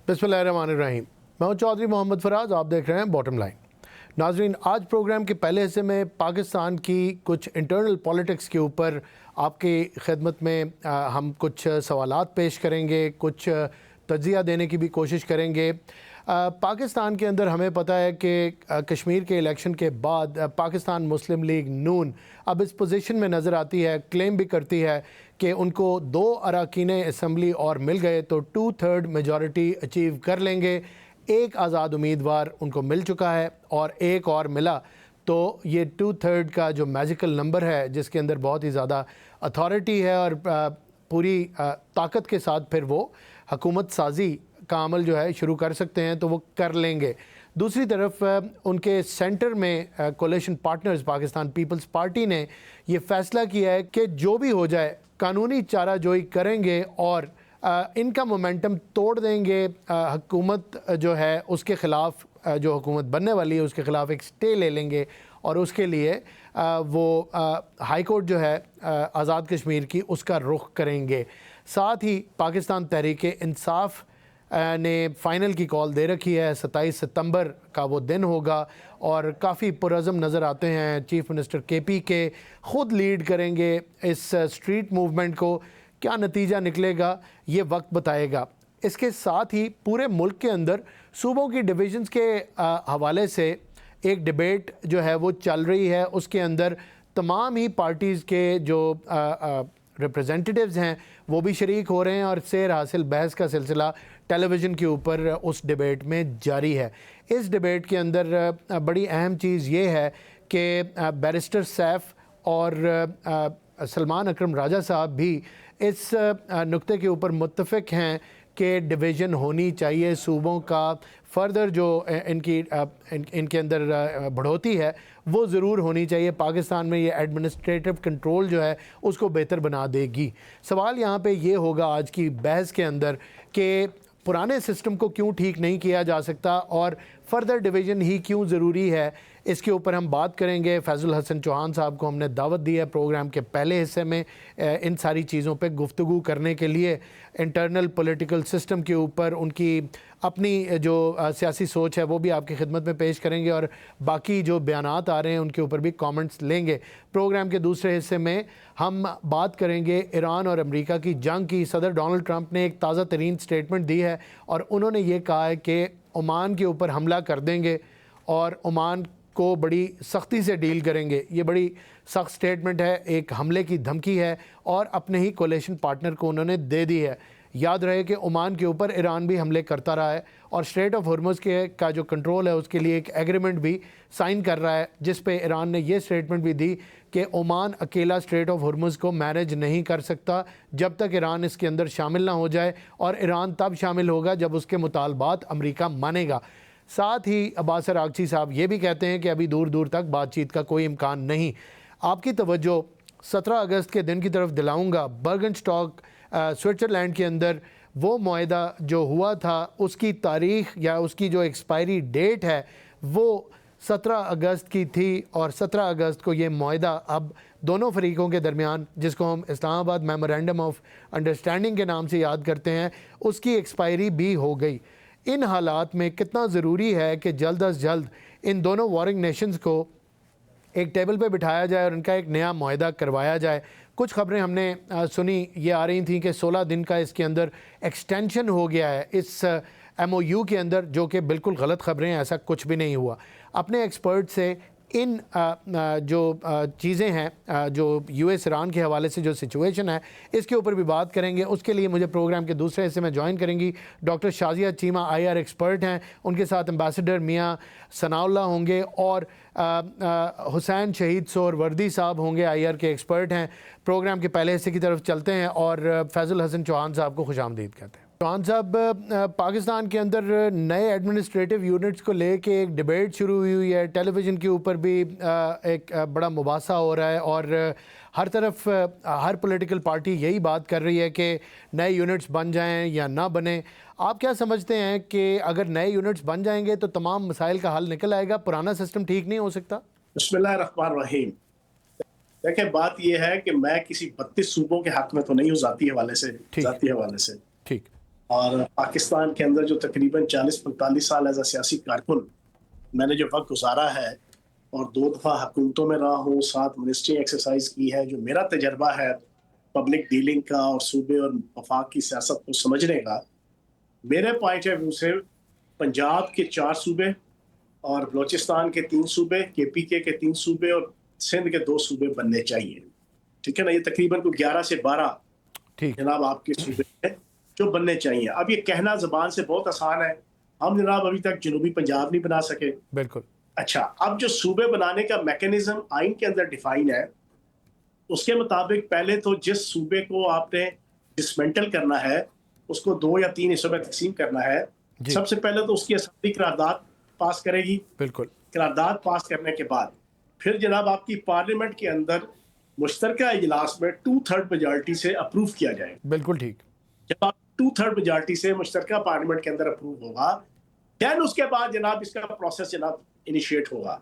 बिस्मिल्लाहिर्रहमानिर्रहीम। मैं हूं चौधरी मोहम्मद फराज, आप देख रहे हैं बॉटम लाइन। नाजरीन, आज प्रोग्राम के पहले हिस्से में पाकिस्तान की कुछ इंटरनल पॉलिटिक्स के ऊपर आपकी खिदमत में हम कुछ सवालात पेश करेंगे, कुछ तज्ज़िया देने की भी कोशिश करेंगे। पाकिस्तान के अंदर हमें पता है कि कश्मीर के इलेक्शन के बाद पाकिस्तान मुस्लिम लीग नून अब इस पोजीशन में नज़र आती है, क्लेम भी करती है कि उनको 2 अरकान असम्बली और मिल गए तो 2/3 मेजॉरिटी अचीव कर लेंगे। एक आज़ाद उम्मीदवार उनको मिल चुका है और एक और मिला, तो ये 2/3 का जो मैजिकल नंबर है, जिसके अंदर बहुत ही ज़्यादा अथॉरिटी है और पूरी ताकत के साथ फिर वो हुकूमत साजी का अमल जो है शुरू कर सकते हैं, तो वो कर लेंगे। दूसरी तरफ उनके सेंटर में कोalition पार्टनर्स पाकिस्तान पीपल्स पार्टी ने ये फ़ैसला किया है कि जो भी हो जाए कानूनी चाराजोई करेंगे और इनका मोमेंटम तोड़ देंगे। हुकूमत जो है उसके ख़िलाफ़, जो हुकूमत बनने वाली है उसके ख़िलाफ़ एक स्टे ले लेंगे और उसके लिए वो हाई कोर्ट जो है आज़ाद कश्मीर की उसका रुख करेंगे। साथ ही पाकिस्तान तहरीक इंसाफ ने फ़ाइनल की कॉल दे रखी है। 27 सितंबर का वो दिन होगा और काफ़ी पुरज़म नज़र आते हैं। चीफ़ मिनिस्टर KP के ख़ुद लीड करेंगे इस स्ट्रीट मूवमेंट को। क्या नतीजा निकलेगा ये वक्त बताएगा। इसके साथ ही पूरे मुल्क के अंदर सूबों की डिवीज़न्स के हवाले से एक डिबेट जो है वो चल रही है। उसके अंदर तमाम ही पार्टीज़ के जो रिप्रेजेंटेटिव्स हैं वो भी शरीक हो रहे हैं और सेर हासिल बहस का सिलसिला टेलीविज़न के ऊपर उस डिबेट में जारी है। इस डिबेट के अंदर बड़ी अहम चीज़ ये है कि बैरिस्टर सैफ और सलमान अकरम राजा साहब भी इस नुक्ते के ऊपर मुत्तफ़िक हैं कि डिवीज़न होनी चाहिए। सूबों का फ़र्दर जो इनके अंदर बढ़ोतरी है वो ज़रूर होनी चाहिए। पाकिस्तान में ये एडमिनिस्ट्रेटिव कंट्रोल जो है उसको बेहतर बना देगी। सवाल यहाँ पे ये होगा आज की बहस के अंदर कि पुराने सिस्टम को क्यों ठीक नहीं किया जा सकता और फ़र्दर डिवीज़न ही क्यों ज़रूरी है। इसके ऊपर हम बात करेंगे। फैज़ुल हसन चौहान साहब को हमने दावत दी है प्रोग्राम के पहले हिस्से में इन सारी चीज़ों पे गुफ्तगू करने के लिए। इंटरनल पॉलिटिकल सिस्टम के ऊपर उनकी अपनी जो सियासी सोच है वो भी आपकी खिदमत में पेश करेंगे और बाकी जो बयानात आ रहे हैं उनके ऊपर भी कमेंट्स लेंगे। प्रोग्राम के दूसरे हिस्से में हम बात करेंगे ईरान और अमेरिका की जंग की। सदर डोनाल्ड ट्रंप ने एक ताज़ा तरीन स्टेटमेंट दी है और उन्होंने ये कहा है कि ओमान के ऊपर हमला कर देंगे और ओमान को बड़ी सख्ती से डील करेंगे। ये बड़ी सख्त स्टेटमेंट है, एक हमले की धमकी है और अपने ही कोalition पार्टनर को उन्होंने दे दी है। याद रहे कि ओमान के ऊपर ईरान भी हमले करता रहा है और स्ट्रेट ऑफ हॉर्मुज़ के का जो कंट्रोल है उसके लिए एक एग्रीमेंट भी साइन कर रहा है, जिस पे ईरान ने ये स्टेटमेंट भी दी कि ओमान अकेला स्ट्रेट ऑफ हॉर्मुज़ को मैनेज नहीं कर सकता जब तक ईरान इसके अंदर शामिल ना हो जाए, और ईरान तब शामिल होगा जब उसके मुतालबात अमेरिका मानेगा। साथ ही अब्बास अरागची साहब ये भी कहते हैं कि अभी दूर दूर तक बातचीत का कोई इम्कान नहीं। आपकी तवज्जो 17 अगस्त के दिन की तरफ दिलाऊंगा। बर्गनस्टॉक स्विट्ज़रलैंड के अंदर वो मुआहदा जो हुआ था उसकी तारीख़ या उसकी जो एक्सपायरी डेट है वो 17 अगस्त की थी और 17 अगस्त को ये मुआहदा अब दोनों फरीकों के दरमियान, जिसको हम इस्लामाबाद मेमोरेंडम ऑफ अंडरस्टैंडिंग के नाम से याद करते हैं, उसकी एक्सपायरी भी हो गई। इन हालात में कितना ज़रूरी है कि जल्द अज जल्द इन दोनों वॉरिंग नेशंस को एक टेबल पे बिठाया जाए और इनका एक नया मुआहदा करवाया जाए। कुछ खबरें हमने सुनी, ये आ रही थी कि 16 दिन का इसके अंदर एक्सटेंशन हो गया है इस MOU के अंदर, जो कि बिल्कुल गलत खबरें हैं, ऐसा कुछ भी नहीं हुआ। अपने एक्सपर्ट से इन जो चीज़ें हैं, जो US ईरान के हवाले से जो सिचुएशन है, इसके ऊपर भी बात करेंगे। उसके लिए मुझे प्रोग्राम के दूसरे हिस्से में ज्वाइन करेंगी doctor Shazia Cheema, IR expert हैं। उनके साथ एम्बेसडर मियाँ सनाउल्लाह होंगे और हुसैन शहीद सोहरवर्दी साहब होंगे, IR के एक्सपर्ट हैं। प्रोग्राम के पहले हिस्से की तरफ चलते हैं और फैज़ुल हसन चौहान साहब को खुशामदीद कहते हैं। चौहान साहब, पाकिस्तान के अंदर नए एडमिनिस्ट्रेटिव यूनिट्स को लेके एक डिबेट शुरू हुई है। टेलीविज़न के ऊपर भी एक बड़ा मुबासा हो रहा है और हर तरफ हर पॉलिटिकल पार्टी यही बात कर रही है कि नए यूनिट्स बन जाएं या ना बने। आप क्या समझते हैं कि अगर नए यूनिट्स बन जाएंगे तो तमाम मसाइल का हल निकल आएगा, पुराना सिस्टम ठीक नहीं हो सकता? बिस्मिल्लाहिर्रहमानिर्रहीम। देखिए, बात यह है कि मैं किसी 32 सूबों के हक में तो नहीं हूँ ज़ाती हवाले से। ठीक। और पाकिस्तान के अंदर जो तकरीबन 40-45 साल एज अ सियासी कारकुन मैंने जो वक्त गुजारा है और 2 दफ़ा हुकूमतों में रहा हूँ, 7 मिनिस्ट्री एक्सरसाइज की है, जो मेरा तजर्बा है पब्लिक डीलिंग का और सूबे और वफाक की सियासत को समझने का, मेरे पॉइंट ऑफ व्यू से पंजाब के 4 सूबे और बलोचिस्तान के 3 सूबे, KPK के 3 सूबे और सिंध के 2 सूबे बनने चाहिए। ठीक है ना, ये तकरीबन को 11 से 12 ठीक। जनाब आपके सूबे हैं जो बनने चाहिए। अब ये कहना जबान से बहुत आसान है, हम जनाब अभी तक जनूबी पंजाब नहीं बना सके। बिल्कुल। अच्छा, अब जो सूबे बनाने का मैकेनिज्म आइन के अंदर डिफाइन है, उसके मुताबिक पहले तो जिस सूबे को आपने डिसमेंटल करना है उसको 2 या 3 हिस्सों में तकसीम करना है। जी। सबसे पहले तो उसकी असेंबली करारदाद पास करेगी। बिल्कुल। करारदाद पास करने के बाद फिर जनाब आपकी पार्लियामेंट के अंदर मुश्तरका इजलास में 2/3 मेजॉरिटी से अप्रूव किया जाएगा। बिल्कुल ठीक। जब आप 2/3 मेजॉरिटी से मुश्तरका पार्लियामेंट के अंदर अप्रूव होगा, देन उसके बाद जनाब इसका प्रोसेस जनाब इनिशिएट होगा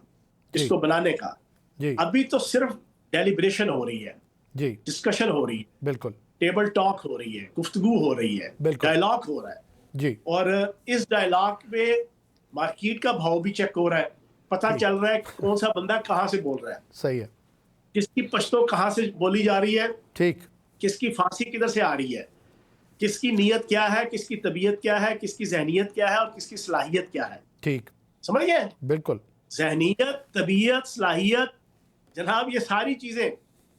इसको बनाने का। जी। अभी तो सिर्फ डेलिब्रेशन हो रही है, जी। डिस्कशन हो रही है, बिल्कुल। टेबल टॉक हो रही है, गुफ्तगू हो रही है, बिल्कुल। डायलॉग हो रहा है। जी। और इस डायलॉग में मार्केट का भाव भी चेक हो रहा है, पता ठीक। चल रहा है कौन सा बंदा कहाँ से बोल रहा है, सही है। किसकी पश्तो कहाँ से बोली जा रही है, ठीक। किसकी फांसी किधर से आ रही है, किसकी नीयत क्या है, किसकी तबीयत क्या है, किसकी जहनीत क्या है और किसकी सलाहियत क्या है। ठीक। समझ गए? बिल्कुल। जहनीत, तबीयत, सलाहियत, जनाब ये सारी चीजें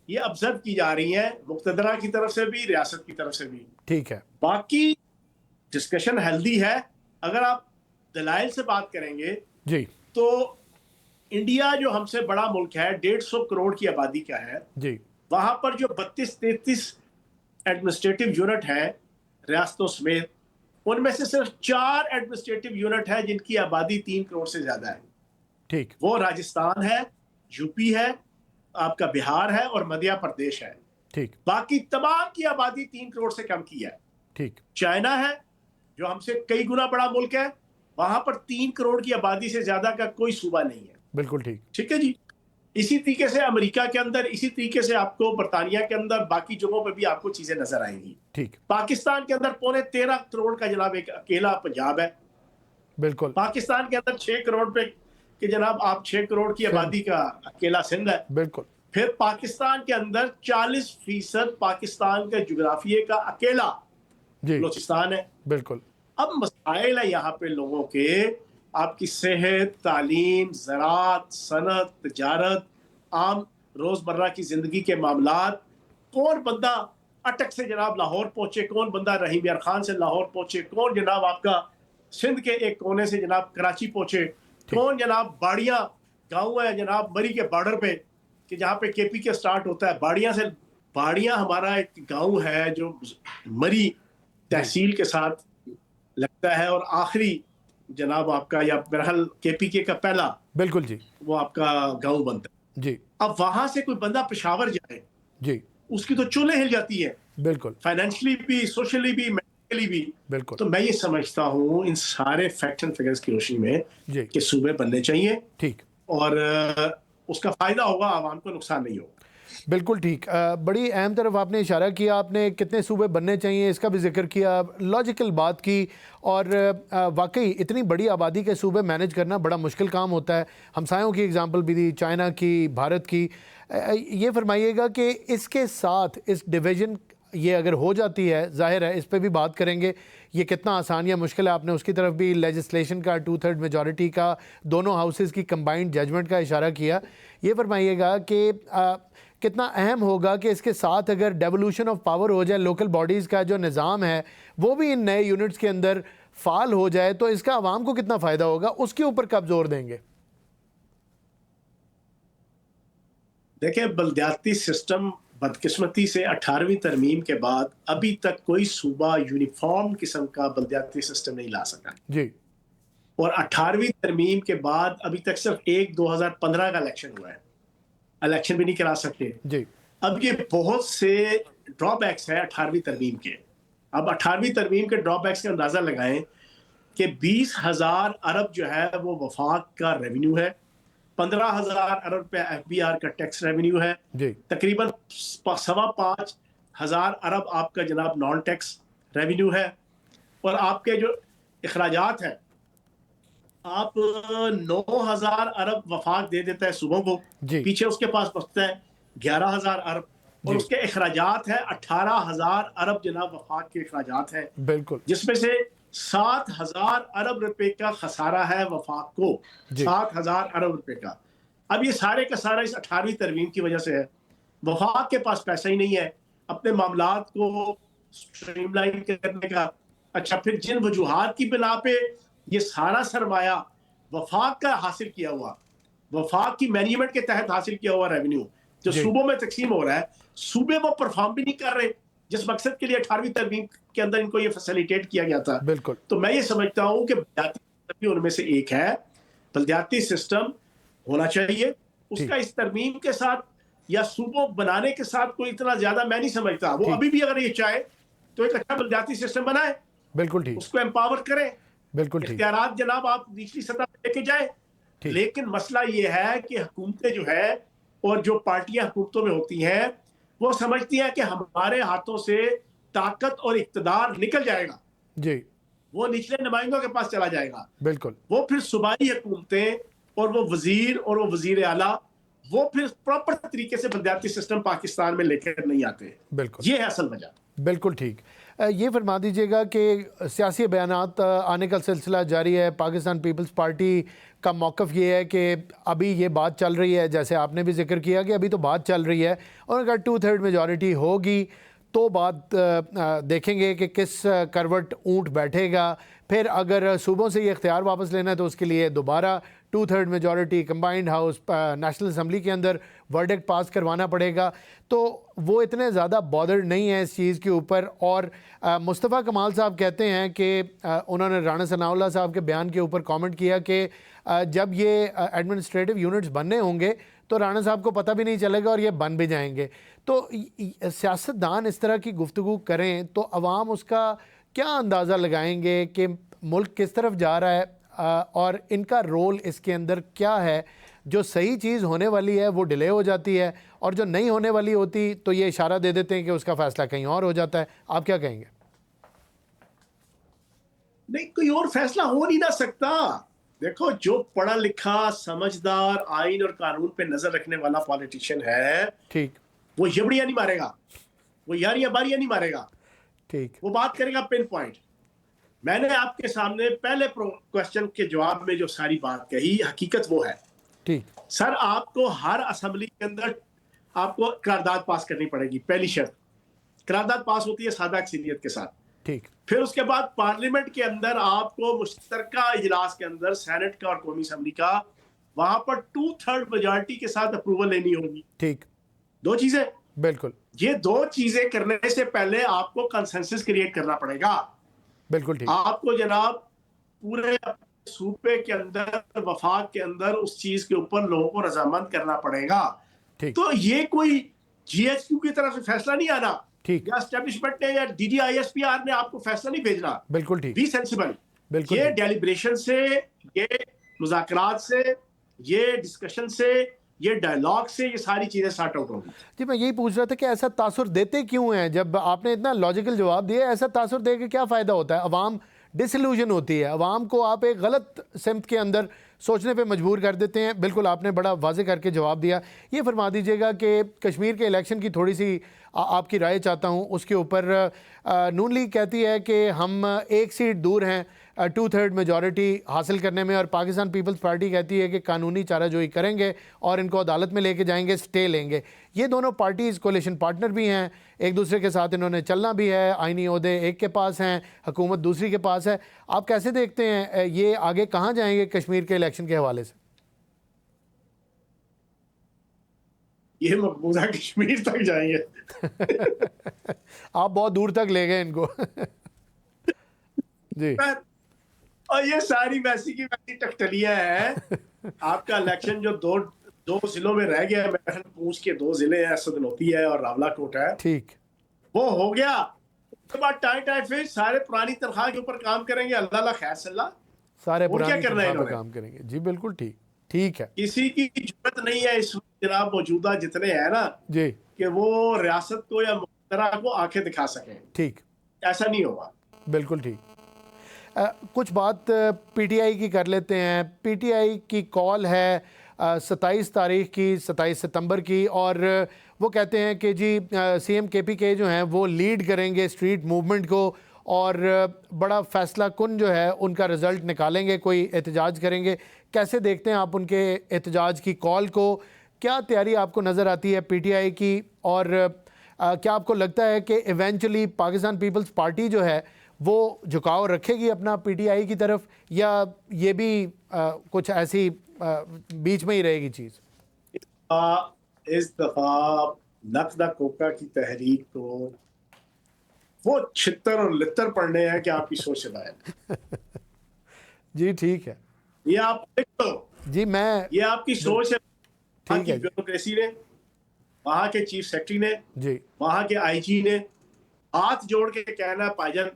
ये ऑब्जर्व की जा रही हैं मुक्तदरा की तरफ से भी, रियासत की तरफ से भी। ठीक है। बाकी डिस्कशन हेल्दी है। अगर आप दलाइल से बात करेंगे जी। तो इंडिया जो हमसे बड़ा मुल्क है, 150 करोड़ की आबादी का है, जी। वहां पर जो 32-33 एडमिनिस्ट्रेटिव यूनिट है रियासतों समेत, उनमें से सिर्फ 4 एडमिनिस्ट्रेटिव यूनिट है जिनकी आबादी 3 करोड़ से ज्यादा है। ठीक। वो राजस्थान है, यूपी है, आपका बिहार है और मध्य प्रदेश है। ठीक। बाकी तमाम की आबादी 3 करोड़ से कम की है। ठीक। चाइना है जो हमसे कई गुना बड़ा मुल्क है, वहां पर 3 करोड़ की आबादी से ज्यादा का कोई सूबा नहीं है। बिल्कुल ठीक। ठीक है जी। इसी तरीके से अमेरिका के अंदर, इसी तरीके से आपको बरतानिया के अंदर, बाकी जगहों पे भी आपको चीजें नजर आएंगी। ठीक। पाकिस्तान के अंदर 13.25 करोड़ का जनाब एक अकेला पंजाब है। बिल्कुल। पाकिस्तान के अंदर 6 करोड़ पे कि जनाब आप 6 करोड़ की आबादी का अकेला सिंध है। बिल्कुल। फिर पाकिस्तान के अंदर 40% पाकिस्तान के जुग्राफिये का अकेला जी। बलोचिस्तान है। बिल्कुल। अब मसाइल है यहाँ पे लोगों के, आपकी सेहत, तालीम, ज़राअत, सनत, तजारत, आम रोज़मर्रा की ज़िंदगी के मामलात। कौन बंदा अटक से जनाब लाहौर पहुंचे, कौन बंदा रहीम यार खान से लाहौर पहुंचे, कौन जनाब आपका सिंध के एक कोने से जनाब कराची पहुंचे, कौन जनाब बाड़िया गाँव है जनाब मरी के बॉर्डर पे कि जहाँ पे KPK स्टार्ट होता है। बाड़िया हमारा एक गाँव है जो मरी तहसील के साथ लगता है और आखिरी जनाब आपका या बहरहाल KPK का पहला बिल्कुल जी। वो आपका गांव बनता है जी। अब वहां से कोई बंदा पेशावर जाए, जी। उसकी तो चूल्हे हिल जाती है, बिल्कुल। फाइनेंशियली भी, सोशली भी, मेडिकली भी। बिल्कुल। तो मैं ये समझता हूँ इन सारे फैक्ट एंड फिगर्स की रोशनी में जी। कि सूबे बनने चाहिए ठीक। और उसका फायदा होगा, आवाम को नुकसान नहीं होगा। बिल्कुल ठीक। बड़ी अहम तरफ आपने इशारा किया, आपने कितने सूबे बनने चाहिए इसका भी जिक्र किया, लॉजिकल बात की। और वाकई इतनी बड़ी आबादी के सूबे मैनेज करना बड़ा मुश्किल काम होता है। हमसायों की एग्जांपल भी दी, चाइना की, भारत की। ये फरमाइएगा कि इसके साथ इस डिवीज़न ये अगर हो जाती है, जाहिर है इस पे भी बात करेंगे, ये कितना आसान या मुश्किल है, आपने उसकी तरफ भी लेजिस्लेशन का 2/3 मेजॉरिटी का, दोनों हाउसेस की कंबाइंड जजमेंट का इशारा किया। ये फरमाइएगा कि कितना अहम होगा कि इसके साथ अगर डेवोल्यूशन ऑफ पावर हो जाए, लोकल बॉडीज़ का जो निज़ाम है वो भी इन नए यूनिट्स के अंदर फाल हो जाए, तो इसका आवाम को कितना फ़ायदा होगा, उसके ऊपर कब जोर देंगे? देखिए, बलदियाती सिस्टम बदकिस्मती से 18वीं तरमीम के बाद अभी तक कोई सूबा यूनिफॉर्म किस्म का बलदियाती सिस्टम नहीं ला सका जी। और 18वीं तरमीम के बाद अभी तक सिर्फ 2015 का इलेक्शन हुआ है, इलेक्शन भी नहीं करा सकते जी। अब ये बहुत से ड्रॉबैक्स है 18वीं तरमीम के। अब 18वीं तरमीम के ड्रॉबैक्स का अंदाजा लगाएं कि 20,000 अरब जो है वो वफाक का रेवेन्यू है, 15,000 अरब रुपया FBR का टैक्स रेवेन्यू है, जी। तकरीबन 5,500 अरब आपका जनाब नॉन टैक्स रेवेन्यू है और आपके जो अखराजात हैं, आप 9,000 अरब वफाक दे देता है सुबह को, जी पीछे उसके पास बचता है 11,000 अरब, और जी उसके अखराजात है 18,000 अरब जनाब वफाक के अखराजात हैं, बिल्कुल जिसमें से 7,000 अरब रुपए का खसारा है वफाक को, जी 7,000 अरब रुपए का। अब ये सारे का सारा इस 18वीं तरमीम की वजह से है। वफाक के पास पैसा ही नहीं है अपने मामलात को स्ट्रीमलाइन करने का। अच्छा, फिर जिन वजूहात की बिना पे ये सारा सरमाया वफाक का हासिल किया हुआ, वफाक की मैनेजमेंट के तहत हासिल किया हुआ रेवेन्यू जो जी सूबों में तकसीम हो रहा है, सूबे वो परफॉर्म भी नहीं कर रहे जिस मकसद के लिए 18वीं तरमीम के अंदर इनको ये फैसिलिटेट किया गया था। बिल्कुल तो मैं ये समझता हूं कि बलदियाती सिस्टम भी उनमें से एक है। बलदियाती सिस्टम होना चाहिए, ठीक उसका इस तरमीम के साथ या सूबों बनाने के साथ कोई इतना ज्यादा मैं नहीं समझता। वो ठीक अभी भी अगर ये चाहे तो एक अच्छा बलदियाती सिस्टम बनाए, बिल्कुल ठीक उसको एम्पावर करें, बिल्कुल ठीक इख्तियारात जनाब आप निचली सतह पे लेके जाए। ठीक लेकिन मसला ये है कि हुकूमतें जो है और जो पार्टियां हुकूमतों में होती हैं वो समझती हैं कि हमारे हाथों से ताकत और इक्तदार निकल जाएगा, जी वो निचले नुमाइंदों के पास चला जाएगा। बिल्कुल वो फिर सूबाई हुकूमतें और वो वजीर और वो वजीर आला वो फिर प्रॉपर तरीके से बलदियाती सिस्टम पाकिस्तान में लेकर नहीं आते। बिल्कुल ये है असल वजह। बिल्कुल ठीक। ये फरमा दीजिएगा कि सियासी बयानात आने का सिलसिला जारी है। पाकिस्तान पीपल्स पार्टी का मौक़िफ़ ये है कि अभी ये बात चल रही है, जैसे आपने भी जिक्र किया कि अभी तो बात चल रही है, और अगर 2/3 मेजॉरिटी होगी तो बात देखेंगे कि किस करवट ऊँट बैठेगा। फिर अगर सूबों से ये इख्तियार वापस लेना है तो उसके लिए दोबारा 2/3 majority combined house national assembly के अंदर वर्डिक्ट पास करवाना पड़ेगा। तो वो इतने ज़्यादा बॉदर्ड नहीं है इस चीज़ के ऊपर। और मुस्तफ़ा कमाल साहब कहते हैं कि उन्होंने राना सनाउल्लाह साहब के बयान के ऊपर कमेंट किया कि जब ये एडमिनिस्ट्रेटिव यूनिट्स बनने होंगे तो राना साहब को पता भी नहीं चलेगा और ये बन भी जाएंगे। तो सियासतदान इस तरह की गुफ्तगू करें तो अवाम उसका क्या अंदाज़ा लगाएंगे कि मुल्क किस तरफ जा रहा है, और इनका रोल इसके अंदर क्या है। जो सही चीज़ होने वाली है वो डिले हो जाती है, और जो नहीं होने वाली होती तो ये इशारा दे देते हैं कि उसका फ़ैसला कहीं और हो जाता है। आप क्या कहेंगे? नहीं, कोई और फैसला हो नहीं ना सकता। देखो, जो पढ़ा लिखा समझदार आइन और कानून पे नजर रखने वाला पॉलिटिशियन है ठीक वो यबड़ियां नहीं मारेगा, वो यारियां बारियां नहीं मारेगा, ठीक वो बात करेगा पिन पॉइंट। मैंने आपके सामने पहले क्वेश्चन के जवाब में जो सारी बात कही, हकीकत वो है। ठीक सर, आपको हर असेंबली के अंदर आपको करारदाद पास करनी पड़ेगी। पहली शर्त, करारदाद पास होती है सादा अक्सरियत के साथ। ठीक फिर उसके बाद पार्लियामेंट के अंदर आपको मुश्तरका इजलास के अंदर सेनेट का और कौमी असेंबली का वहां पर 2/3 मेजॉरिटी के साथ अप्रूवल लेनी होगी। ठीक दो चीजें, बिल्कुल ये दो चीजें करने से पहले आपको कंसेंसस क्रिएट करना पड़ेगा। बिल्कुल ठीक आपको जनाब पूरे सूबे के अंदर, वफाक के अंदर उस चीज के ऊपर लोगों को रजामंद करना पड़ेगा। ठीक तो ये कोई जीएचक्यू की तरफ से फैसला नहीं आना, ठीक या एस्टेब्लिशमेंट ने या डीडीआईएसपीआर ने आपको फैसला नहीं भेजना। बिल्कुल ठीक बी सेंसिबल। बिल्कुल ये ठीक डेलिब्रेशन से, ये मुज़ाकरात से, ये डिस्कशन से, ये डायलॉग से ये सारी चीजें सॉर्ट आउट होंगी। जी, मैं यही पूछ रहा था कि ऐसा तासुर देते क्यों हैं? जब आपने इतना लॉजिकल जवाब दिया, ऐसा तासुर दे के क्या फ़ायदा होता है? अवाम डिसइल्यूजन होती है, अवाम को आप एक गलत सिमत के अंदर सोचने पे मजबूर कर देते हैं। बिल्कुल आपने बड़ा वाजे करके जवाब दिया। ये फरमा दीजिएगा कि कश्मीर के इलेक्शन की थोड़ी सी आपकी राय चाहता हूँ उसके ऊपर। नून लीग कहती है कि हम एक सीट दूर हैं 2/3 मेजॉरिटी हासिल करने में, और पाकिस्तान पीपल्स पार्टी कहती है कि कानूनी चाराजोई करेंगे और इनको अदालत में लेके जाएंगे, स्टे लेंगे। ये दोनों पार्टीज़ कोलिशन पार्टनर भी हैं, एक दूसरे के साथ इन्होंने चलना भी है, आइनी ओहदे एक के पास हैं, हुकूमत दूसरी के पास है। आप कैसे देखते हैं ये आगे कहाँ जाएंगे कश्मीर के इलेक्शन के हवाले से? ये मकबूजा कश्मीर तक जाएंगे। आप बहुत दूर तक ले गए इनको। जी और ये सारी वैसी की वैसी टकटलियां हैं। आपका इलेक्शन जो दो दो जिलों में रह गया है, पूंछ के 2 जिले हैं, सदनौती है और रावलाकोट है, ठीक वो हो गया। उसके बाद टाइम टाइम फिर सारे पुरानी तनख्वाह के ऊपर काम करेंगे। अल्लाह अल्लाह खैर सल्ला, सारे और क्या पुरानी करना है तनख्वाह पे इन्होंने? काम करेंगे। जी बिल्कुल ठीक ठीक है किसी की जरूरत नहीं है इस वक्त जनाब मौजूदा जितने हैं ना, जी कि वो रियासत को या मुख्तरा को आंखें दिखा सकें। ठीक ऐसा नहीं होगा। बिल्कुल ठीक कुछ बात पीटीआई की कर लेते हैं। पीटीआई की कॉल है 27 तारीख की, 27 सितंबर की, और वो कहते हैं कि जी सीएम केपीके जो हैं वो लीड करेंगे स्ट्रीट मूवमेंट को और बड़ा फैसला कुन जो है उनका रिज़ल्ट निकालेंगे, कोई एहतजाज करेंगे। कैसे देखते हैं आप उनके एहतजाज की कॉल को? क्या तैयारी आपको नज़र आती है पीटीआई की, और क्या आपको लगता है कि इवेंचुअली पाकिस्तान पीपल्स पार्टी जो है वो झुकाव रखेगी अपना पीटीआई की तरफ, या ये भी कुछ ऐसी बीच में ही रहेगी चीज़? इस दफा नकदा कोका की तहरीक को वो छितर और लितर पढ़ने हैं कि आपकी सोच रहा है। जी ठीक है, ये आप लिख लो जी मैं, ये आपकी सोच है। वहाँ ठीक की है ब्यूरोक्रेसी ने, वहाँ के चीफ सेक्रेटरी ने, जी वहाँ के आईजी ने हाथ जोड़ के कहना भाईजान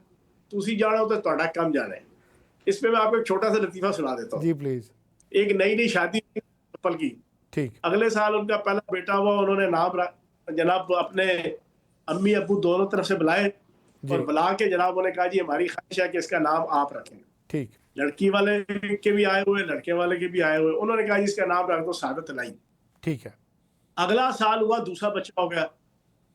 तुसी जानो तो ਤੁਹਾਡਾ काम जाना है। इसमें मैं आपको एक छोटा सा लतीफा सुना देता हूँ। जी प्लीज। एक नई नई शादी कपल की, ठीक, अगले साल उनका पहला बेटा हुआ, उन्होंने नाम जनाब अपने अम्मी अब्बू दोनों तरफ से बुलाए और बुला के जनाब उन्होंने कहा जी हमारी ख्वाहिश है कि इसका नाम आप रखें। ठीक, लड़की वाले के भी आए हुए, लड़के वाले के भी आए हुए, उन्होंने कहा जी इसका नाम रख दो सादत लाई। ठीक है, अगला साल हुआ, दूसरा बच्चा हो गया,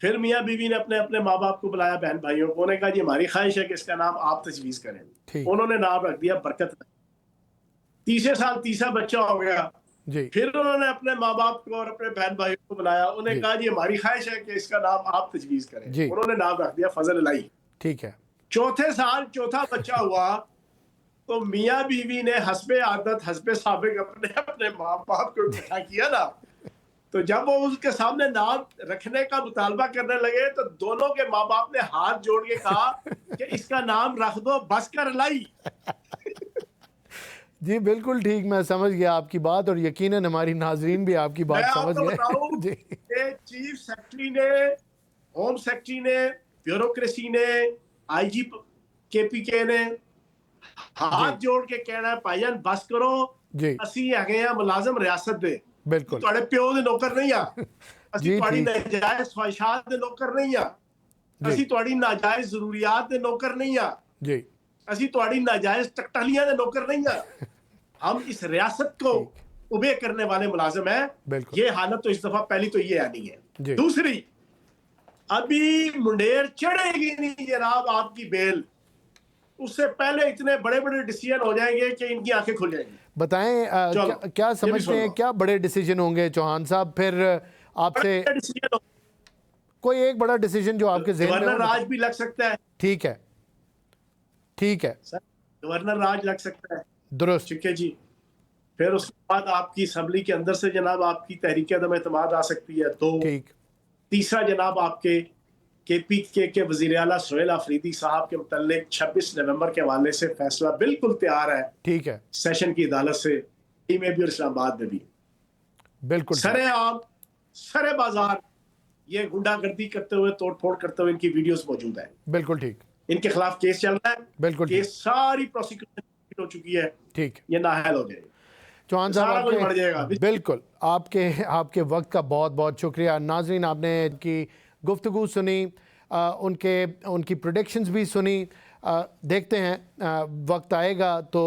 फिर मियाँ बीवी ने अपने अपने माँ बाप को बुलाया, बहन भाइयों को, उन्होंने कहा जी हमारी ख्वाहिश है कि इसका नाम आप तजवीज़ करें। उन्होंने नाम रख दिया बरकत। तीसरे साल तीसरा बच्चा हो गया जी, फिर उन्होंने अपने माँ बाप को और अपने बहन भाइयों को बुलाया, उन्हें कहा जी हमारी ख्वाहिश है कि इसका नाम आप तजवीज़ करें। उन्होंने नाम रख दिया फजल लाई। ठीक है। चौथे साल चौथा बच्चा हुआ तो मियाँ बीवी ने हस्बे आदत हस्बे साबिक अपने अपने माँ बाप को इकट्ठा किया ना, तो जब वो उसके सामने नाम रखने का मुतालबा करने लगे तो दोनों के माँ बाप ने हाथ जोड़ के कहा कि इसका नाम रख दो बस कर लाई। जी बिल्कुल ठीक, मैं समझ गया आपकी बात, और यकीनन हमारी नाजरीन भी आपकी बात समझ गए। चीफ सेक्रेटरी ने, होम सेक्रेटरी ने, ब्यूरोक्रेसी ने, आईजी केपीके ने हाथ जोड़ के कहना है भाईजान बस करो, ਅਸੀਂ ਹੈਗੇ ਆ ਮੁਲਾਜ਼ਮ ਰਿਆਸਤ ਦੇ, ਬਿਲਕੁਲ ਤੁਹਾਡੇ ਪਿਓ ਦੇ ਨੌਕਰ ਨਹੀਂ ਆ, ਅਸੀਂ ਤੁਹਾਡੀ ਨਾਜਾਇਜ਼ ਖਵਾਇਸ਼ਾਤ ਦੇ ਨੌਕਰ ਨਹੀਂ ਆ, ਅਸੀਂ ਤੁਹਾਡੀ ਨਾਜਾਇਜ਼ ਜ਼ਰੂਰੀਆਤ ਦੇ ਨੌਕਰ ਨਹੀਂ ਆ ਜੀ, ਅਸੀਂ ਤੁਹਾਡੀ ਨਾਜਾਇਜ਼ टकटलियां ਦੇ नौकर नहीं आ, हम इस रियासत को उबे करने वाले मुलाजिम हैं। ये हालत तो इस दफा पहली तो ये आनी है। दूसरी, अभी मुंडेर चढ़ेगी नहीं जनाब आपकी बेल, उससे पहले इतने बड़े बड़े डिसीजन हो जाएंगे कि इनकी आंखें खुल जाएंगी। बताएं क्या समझते हैं, क्या बड़े डिसीजन होंगे चौहान साहब? फिर आपसे कोई एक बड़ा डिसीजन जो आपके ज़हन में? गवर्नर राज भी लग सकता है। ठीक है, ठीक है, गवर्नर राज लग सकता है, दुरुस्त, ठीक है जी। फिर उसके बाद आपकी असम्बली के अंदर से जनाब आपकी तहरीक अदम एतमाद आ सकती है। तो ठीक, तीसरा जनाब आपके केपीके के वज़ीर आला सुहेल अफरीदी साहब के मुतल्लिक 26 नवंबर के हवाले से फैसला बिल्कुल तैयार है। ठीक है, सेशन की अदालत से में भी और इस्लामाबाद में भी बिल्कुल सरेआम सरे बाजार ये गुंडागर्दी करते हुए, तोड़फोड़ करते हुए इनकी वीडियोस मौजूद है। बिल्कुल ठीक, इनके खिलाफ केस चल रहा है। बिल्कुल केस सारी प्रोसिक्यूशन हो चुकी है। ठीक, ये नाहल हो जाएगी। चौहान साहब बिल्कुल आपके वक्त का बहुत बहुत शुक्रिया। नाजरीन, आपने की गुफ्तगू सुनी, उनकी प्रेडिक्शंस भी सुनी। देखते हैं वक्त आएगा तो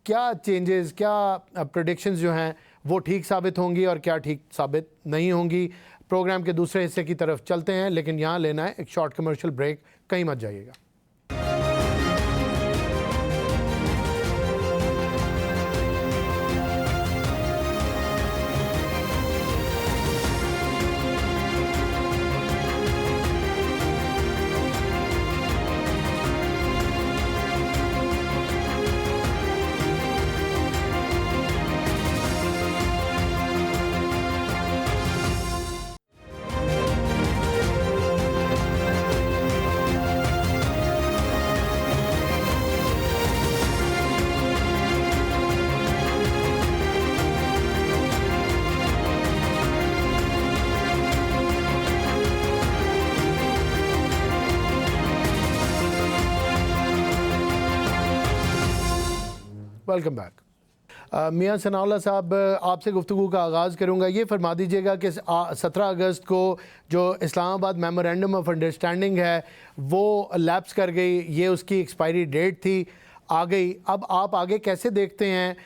क्या चेंजेस, क्या प्रेडिक्शंस जो हैं वो ठीक साबित होंगी और क्या ठीक साबित नहीं होंगी। प्रोग्राम के दूसरे हिस्से की तरफ चलते हैं, लेकिन यहाँ लेना है एक शॉर्ट कमर्शियल ब्रेक, कहीं मत जाइएगा। Welcome back. मियाँ सनाउल्लाह साहब, आपसे गुफ्तगू का आगाज़ करूँगा। ये फरमा दीजिएगा कि 17 अगस्त को जो इस्लामाबाद मेमोरेंडम ऑफ अंडरस्टैंडिंग है वो लैप्स कर गई, ये उसकी एक्सपायरी डेट थी। आ गई। अब आप आगे कैसे देखते हैं?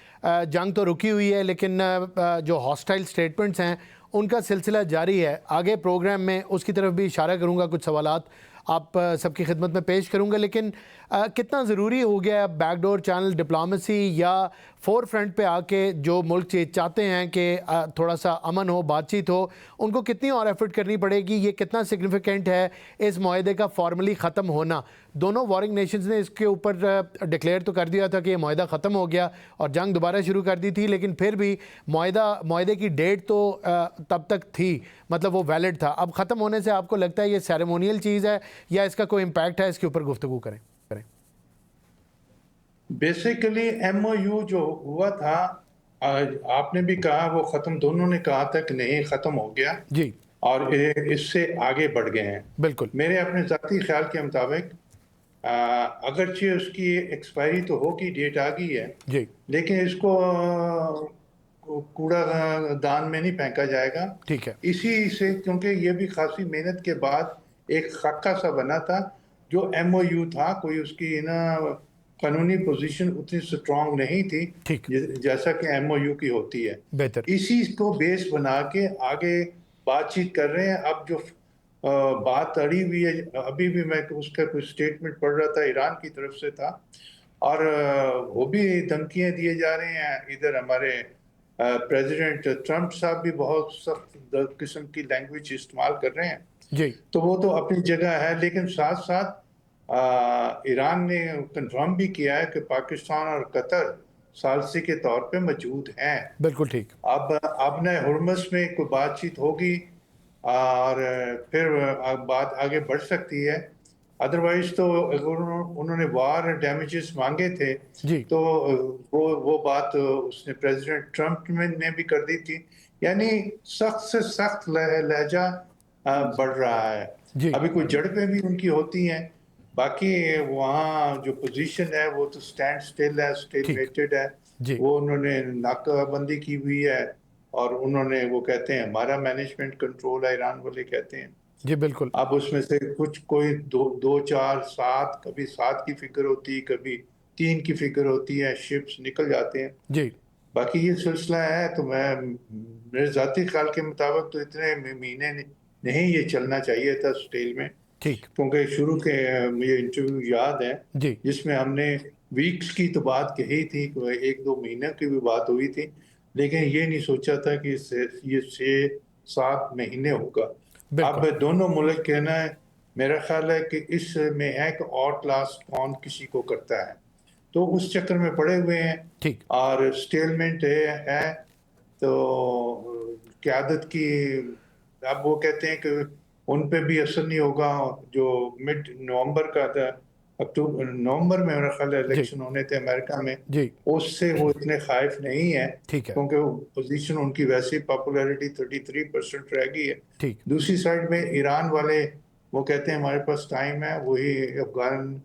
जंग तो रुकी हुई है, लेकिन जो हॉस्टाइल स्टेटमेंट्स हैं उनका सिलसिला जारी है। आगे प्रोग्राम में उसकी तरफ भी इशारा करूंगा, कुछ सवालात आप सबकी खिदमत में पेश करूंगा। लेकिन कितना ज़रूरी हो गया है बैकडोर चैनल डिप्लोमेसी, या फोर फ्रंट पे आके जो मुल्क चाहते हैं कि थोड़ा सा अमन हो, बातचीत हो, उनको कितनी और एफर्ट करनी पड़ेगी? ये कितना सिग्निफिकेंट है इस मुआहदे का फॉर्मली ख़त्म होना? दोनों वॉरिंग नेशंस ने इसके ऊपर डिक्लेयर तो कर दिया था कि ये मुआहदा ख़त्म हो गया और जंग दोबारा शुरू कर दी थी, लेकिन फिर भी मुआहदे की डेट तो तब तक थी, मतलब वो वैलिड था। अब ख़त्म होने से आपको लगता है ये सेरेमोनियल चीज़ है या इसका कोई इम्पैक्ट है? इसके ऊपर गुफ्तगू करें। बेसिकली एमओयू जो हुआ था, आपने भी कहा, वो खत्म, दोनों ने कहा था कि नहीं खत्म हो गया जी, और इससे आगे बढ़ गए हैं। बिल्कुल। मेरे अपने ज़ाती ख्याल के मुताबिक अगरचे उसकी एक्सपायरी तो होगी, डेट आ गई है जी, लेकिन इसको कूड़ा दान में नहीं फेंका जाएगा। ठीक है। इसी से, क्योंकि ये भी खासी मेहनत के बाद एक खाका सा बना था। जो एमओयू था, कोई उसकी ना कानूनी पोजीशन उतनी स्ट्रांग नहीं थी ठीक, जैसा कि एमओयू की होती है। बेहतर। इसी को बेस बना के आगे बातचीत कर रहे हैं। अब जो बात अड़ी हुई है, अभी भी मैं उसका कुछ स्टेटमेंट पढ़ रहा था, ईरान की तरफ से था, और वो भी धमकियां दिए जा रहे हैं। इधर हमारे प्रेसिडेंट ट्रंप साहब भी बहुत सख्त किस्म की लैंग्वेज इस्तेमाल कर रहे हैं। जी, तो वो तो अपनी जगह है, लेकिन साथ साथ ईरान ने कंफर्म भी किया है कि पाकिस्तान और कतर सालसी के तौर पे मौजूद हैं। बिल्कुल ठीक। अब न हुर्मुज़ में कोई बातचीत होगी और फिर बात आगे बढ़ सकती है। अदरवाइज तो अगर उन्होंने वार डैमेजेस मांगे थे जी, तो वो बात उसने प्रेसिडेंट ट्रंप ने भी कर दी थी। यानी सख्त से सख्त लहजा बढ़ रहा है। जी, अभी कोई झड़पें भी उनकी होती हैं, बाकी वहाँ जो पोजीशन है वो तो स्टैंड स्टिल है, ठीक। स्टेलमेटेड है। जी, वो उन्होंने नाकाबंदी की हुई है और उन्होंने, वो कहते हैं हमारा मैनेजमेंट कंट्रोल है, ईरान वाले कहते हैं। जी, बिल्कुल। अब उसमें से कुछ कोई दो चार सात, कभी 7 की फिगर होती है, कभी 3 की फिगर होती है, शिप्स निकल जाते हैं। जी, बाकी ये सिलसिला है, तो मेरे ज़ाती ख्याल के मुताबिक तो इतने महीने नहीं ये चलना चाहिए था स्टेल में। ठीक। क्योंकि शुरू के मुझे इंटरव्यू याद है जी, जिसमें हमने वीक्स की तो बात कही थी, 1-2 महीने की भी बात हुई थी, लेकिन ये नहीं सोचा था कि ये 6-7 महीने होगा। बिल्कुल। अब दोनों मुल्क कहना है, मेरा ख्याल है कि इसमें है कि आउट लास्ट कौन किसी को करता है, तो उस चक्कर में पड़े हुए हैं ठीक, और स्टेलमेंट है। तो क़यादत की, अब वो कहते हैं कि उन पे भी असर नहीं होगा। जो मिड नवंबर का था, अक्टूबर नवंबर में मेरा ख्याल जी, इलेक्शन होने थे अमेरिका में, जी, उससे वो इतने खाइफ नहीं है, ठीक है। क्योंकि पोजीशन उनकी वैसी पॉपुलैरिटी 33% रह गई है। ठीक, दूसरी साइड में ईरान वाले वो कहते हैं हमारे पास टाइम है, वही अफगान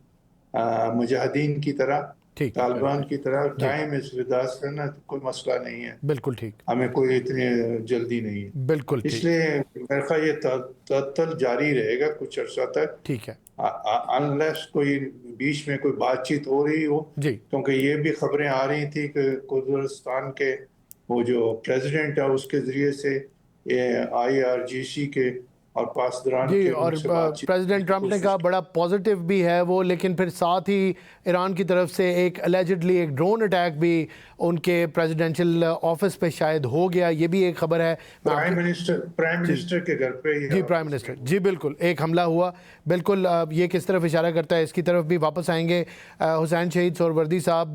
मुजाहिदीन की तरह, ठीक। तालिबान की तरह, जी, टाइम इस विदास करना कोई मसला नहीं है, बिल्कुल ठीक। हमें कोई इतनी जल्दी नहीं है। बिल्कुल ठीक। इसलिए मेरे ख्याल ये तत्ल जारी रहेगा कुछ अर्सा तक, ठीक है। अनलेस कोई बीच में कोई बातचीत हो रही हो। जी, क्योंकि ये भी खबरें आ रही थी कि कुर्दिस्तान के वो जो प्रेसिडेंट है उसके ज़रिए से IRGC के और पासदारान जी, के और उनसे बातचीत करने प्रेसिडेंट की ट्रंप ने कोशिश कहा की। बड़ा पॉजिटिव भी है वो, लेकिन फिर साथ ही ईरान की तरफ से एक अलेजिडली एक ड्रोन अटैक भी उनके प्रेसिडेंशियल ऑफिस पे शायद हो गया, ये भी एक खबर है। प्राइम मिनिस्टर के घर पे ही जी, प्राइम मिनिस्टर, जी बिल्कुल, एक हमला हुआ। बिल्कुल, ये किस तरफ इशारा करता है इसकी तरफ भी वापस आएंगे। हुसैन शहीद सोहरवर्दी साहब,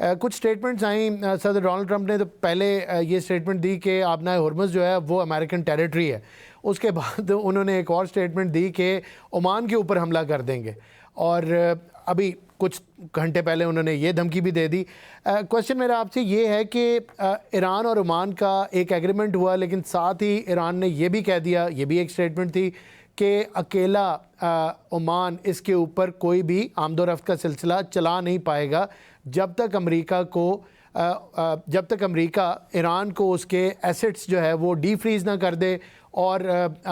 कुछ स्टेटमेंट्स आई सदर डोनाल्ड ट्रंप ने तो पहले ये स्टेटमेंट दी कि आबनाए हुर्मुज़ जो है वो अमेरिकन टेरिटरी है। उसके बाद उन्होंने एक और स्टेटमेंट दी कि ओमान के ऊपर हमला कर देंगे, और अभी कुछ घंटे पहले उन्होंने ये धमकी भी दे दी। क्वेश्चन मेरा आपसे ये है कि ईरान और ओमान का एक एग्रीमेंट हुआ, लेकिन साथ ही ईरान ने ये भी कह दिया, ये भी एक स्टेटमेंट थी कि अकेला ओमान इसके ऊपर कोई भी आमदोरफ्त का सिलसिला चला नहीं पाएगा जब तक अमेरिका को जब तक अमेरिका ईरान को उसके एसेट्स जो है वो डी फ्रीज़ ना कर दे और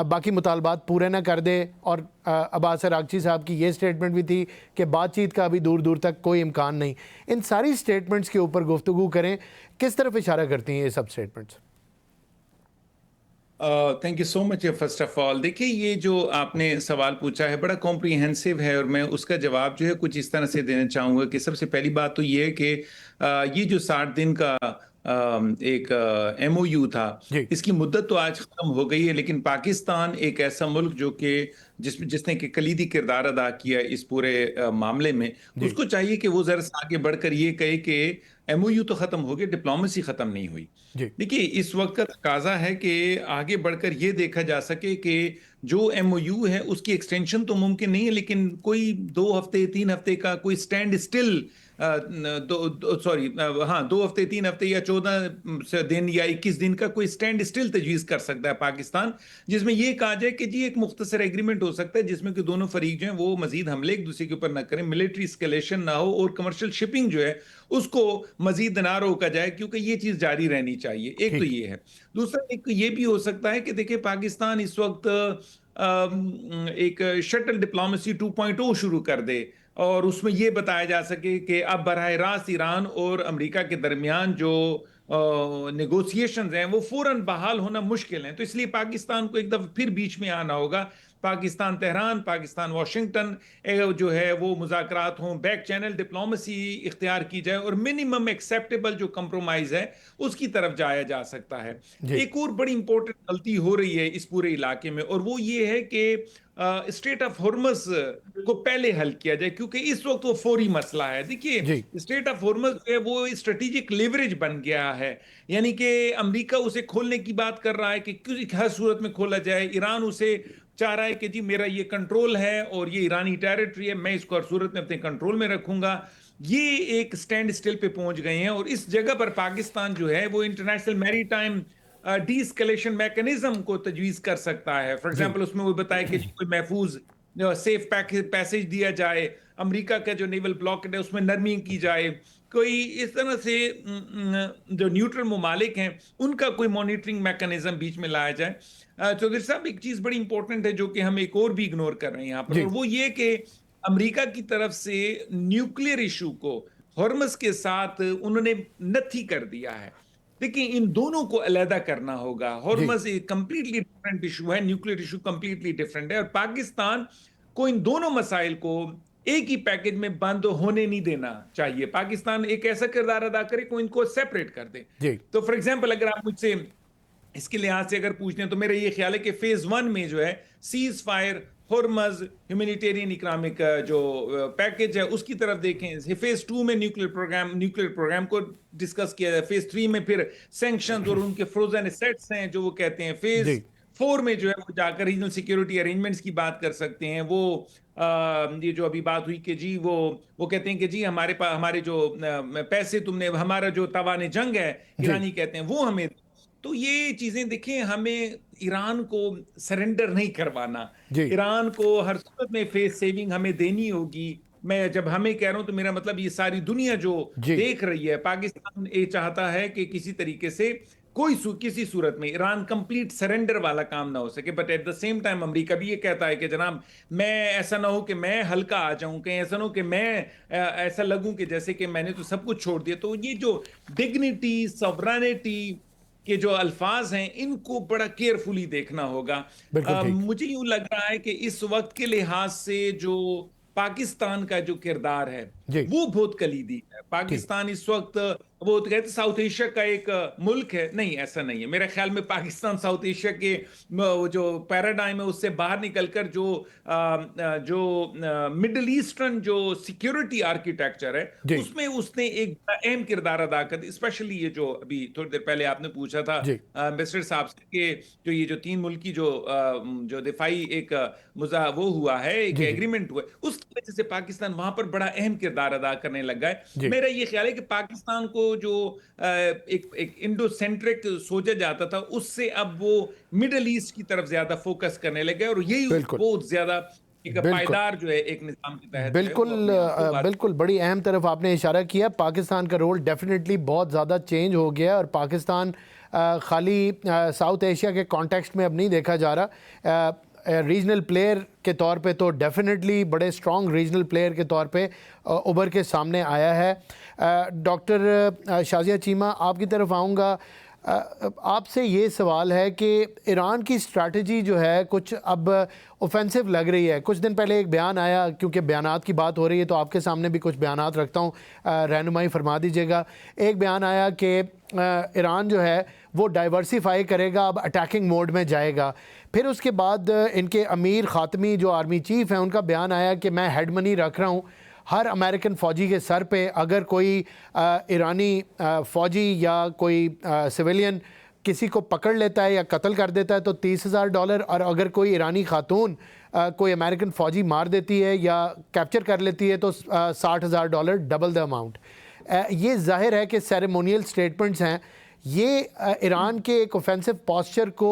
बाकी मुतालबात पूरे ना कर दे। और अब्बास अरागची साहब की ये स्टेटमेंट भी थी कि बातचीत का अभी दूर दूर तक कोई इम्कान नहीं। इन सारी स्टेटमेंट्स के ऊपर गुफ्तगू करें, किस तरफ इशारा करती हैं ये सब statements? Thank you so much. First of all देखिए, ये जो आपने सवाल पूछा है बड़ा कॉम्प्रिहेंसिव है और मैं उसका जवाब जो है कुछ इस तरह से देना चाहूँगा कि सबसे पहली बात तो ये है कि ये जो 60 दिन का एक MOU था, इसकी मुद्दत तो आज खत्म हो गई है, लेकिन पाकिस्तान एक ऐसा मुल्क जो कि जिसने कि कलीदी किरदार अदा किया इस पूरे मामले में, उसको चाहिए कि वो जरा आगे बढ़कर ये कहे कि MOU तो खत्म हो गया, डिप्लोमेसी खत्म नहीं हुई। देखिए, इस वक्त का तकाजा है कि आगे बढ़कर ये देखा जा सके कि जो MOU है उसकी एक्सटेंशन तो मुमकिन नहीं है, लेकिन कोई 2 हफ्ते 3 हफ्ते का कोई स्टैंड स्टिल 2 हफ्ते 3 हफ्ते या 14 दिन या 21 दिन का कोई स्टैंड स्टिल तजवीज़ कर सकता है पाकिस्तान, जिसमें यह कहा जाए कि जी एक मुख्तसर एग्रीमेंट हो सकता है जिसमें कि दोनों फरीक जो हैं वो मजीद हमले एक दूसरे के ऊपर ना करें, मिलिट्री स्केलेशन ना हो और कमर्शियल शिपिंग जो है उसको मजीद ना रोका जाए, क्योंकि ये चीज़ जारी रहनी चाहिए। एक तो ये है। दूसरा एक ये भी हो सकता है कि देखिए, पाकिस्तान इस वक्त एक शटल डिप्लोमेसी 2.0 शुरू कर दे और उसमें यह बताया जा सके कि अब बराह रास्त ईरान और अमेरिका के दरमियान जो नेगोशिएशंस हैं वो फौरन बहाल होना मुश्किल है। तो इसलिए पाकिस्तान को एक दफा फिर बीच में आना होगा। पाकिस्तान तेहरान, पाकिस्तान वाशिंगटन जो है वो मुज़ाकरात हों, बैक चैनल डिप्लोमेसी इख्तियार की जाए और मिनिमम एक्सेप्टेबल जो कंप्रोमाइज है उसकी तरफ जाया जा सकता है। एक और बड़ी इंपॉर्टेंट गलती हो रही है इस पूरे इलाके में, और वो ये है कि स्टेट ऑफ हॉर्मस को पहले हल किया जाए, क्योंकि इस वक्त वो फौरी मसला है। देखिए, स्टेट ऑफ हॉर्मस जो है वो स्ट्रेटेजिक लेवरेज बन गया है, यानी कि अमेरिका उसे खोलने की बात कर रहा है कि हर सूरत में खोला जाए। ईरान उसे चाह रहा है कि जी मेरा ये कंट्रोल है और ये ईरानी टेरिटरी है, मैं इसको हर सूरत में अपने कंट्रोल में रखूंगा। ये एक स्टैंड स्टिल पे पहुंच गए हैं और इस जगह पर पाकिस्तान जो है वो इंटरनेशनल मैरीटाइम डीस्केलेशन मैकेनिज्म को तजवीज कर सकता है। फॉर एग्जांपल, उसमें वो बताया कि कोई महफूज सेफ पैसेज दिया जाए, अमेरिका का जो नेवल ब्लॉकेड है उसमें नरमी की जाए, कोई इस तरह से जो न्यूट्रल ममालिक हैं उनका कोई मॉनिटरिंग मैकेनिज्म बीच में लाया जाए। चौधरी साहब, एक चीज बड़ी इंपॉर्टेंट है जो कि हम एक और भी इग्नोर कर रहे हैं यहाँ पर, और वो ये कि अमेरिका की तरफ से न्यूक्लियर इशू को हॉर्मस के साथ उन्होंने नथी कर दिया है। देखिए, इन दोनों को अलहदा करना होगा। हॉर्मस एक कंप्लीटली डिफरेंट इशू है, न्यूक्लियर इशू कंप्लीटली डिफरेंट है, और पाकिस्तान को इन दोनों मसाइल को एक ही पैकेज में बंद होने नहीं देना चाहिए। पाकिस्तान एक ऐसा किरदार अदा करे को इनको सेपरेट कर दे। तो फॉर एग्जांपल, अगर आप मुझसे इसके लिहाज से अगर पूछते हैं तो मेरा ये ख्याल है कि फेज 1 में जो है सीज फायर, हॉर्मज, ह्यूमैनिटेरियन इकोनॉमिक जो पैकेज है उसकी तरफ देखें। फेज 2 में न्यूक्लियर प्रोग्राम को डिस्कस किया जाए। फेज 3 में फिर सैंक्शंस और उनके फ्रोजन एसेट्स हैं जो वो कहते हैं। फेज 4 में जो है वो जाकर रीजनल सिक्योरिटी अरेंजमेंट्स की बात कर सकते हैं। वो ये जो अभी बात हुई कि जी वो कहते हैं कि जी हमारे पास हमारे जो पैसे तुमने, हमारा जो तवाने जंग है ईरानी कहते हैं वो हमें। तो ये चीजें देखें, हमें ईरान को सरेंडर नहीं करवाना, ईरान को हर सूरत में फेस सेविंग हमें देनी होगी। मैं जब हमें कह रहा हूं तो मेरा मतलब ये सारी दुनिया जो देख रही है। पाकिस्तान ये चाहता है कि किसी तरीके से किसी सूरत में ईरान कंप्लीट सरेंडर वाला काम ना हो सके, but at the same time America भी ये कहता है कि जनाब मैं ऐसा ना हो कि मैं हल्का आ जाऊं, कहीं ऐसा ना हो कि मैं ऐसा लगूं कि जैसे कि मैंने तो सब कुछ छोड़ दिया। तो ये जो डिग्निटी, सॉवरेनिटी के जो अल्फाज हैं इनको बड़ा केयरफुली देखना होगा। मुझे यूं लग रहा है कि इस वक्त के लिहाज से जो पाकिस्तान का जो किरदार है वो बहुत कलीदी है। पाकिस्तान इस वक्त, वो तो कहते साउथ एशिया का एक मुल्क है, नहीं ऐसा नहीं है। मेरे ख्याल में पाकिस्तान साउथ एशिया के जो पैराडाइम है उससे बाहर निकलकर जो मिडिल ईस्टर्न जो सिक्योरिटी आर्किटेक्चर है उसमें उसने एक अहम किरदार अदा कर दिया। स्पेशली ये जो अभी थोड़ी देर पहले आपने पूछा था एम्बेसडर साहब से कि जो ये जो 3 मुल्क की जो दिफाई एक वो हुआ है, एक एग्रीमेंट हुआ है, उसकी वजह से पाकिस्तान वहां पर बड़ा अहम किरदार अदा करने लग गया है। मेरा ये ख्याल है कि पाकिस्तान को जो एक इंडो सेंट्रिक सोचा जाता था उससे अब वो मिडिल ईस्ट की तरफ ज्यादा फोकस करने लग गया, और यही बहुत ज्यादा एक बिल्कुल पायदार जो है एक निज़ाम के तहत जो है वो बिल्कुल अपने आप को बात बिल्कुल बड़ी अहम तरफ आपने इशारा किया। पाकिस्तान का रोल डेफिनेटली बहुत ज़्यादा चेंज हो गया और पाकिस्तान खाली साउथ एशिया के कॉन्टेक्स्ट में अब नहीं देखा जा रहा। रीजनल प्लेयर के तौर पे तो डेफिनेटली बड़े स्ट्रॉन्ग रीजनल प्लेयर के तौर पे उभर के सामने आया है। डॉक्टर शाज़िया चीमा, आपकी तरफ आऊँगा। आपसे ये सवाल है कि ईरान की स्ट्रैटेजी जो है कुछ अब ऑफेंसिव लग रही है। कुछ दिन पहले एक बयान आया, क्योंकि बयानात की बात हो रही है तो आपके सामने भी कुछ बयानात रखता हूँ, रहनुमाई फरमा दीजिएगा। एक बयान आया कि ईरान जो है वो डाइवर्सिफाई करेगा, अब अटैकिंग मोड में जाएगा। फिर उसके बाद इनके अमीर ख़ातमी जो आर्मी चीफ़ हैं उनका बयान आया कि मैं हेड मनी रख रहा हूँ, हर अमेरिकन फ़ौजी के सर पे अगर कोई ईरानी फ़ौजी या कोई सिविलियन किसी को पकड़ लेता है या कत्ल कर देता है तो $30,000, और अगर कोई ईरानी खातून कोई अमेरिकन फ़ौजी मार देती है या कैप्चर कर लेती है तो $60,000, डबल द अमाउंट। ये जाहिर है कि सेरेमोनियल स्टेटमेंट्स हैं। ये ईरान के एक ऑफेंसिव पोस्चर को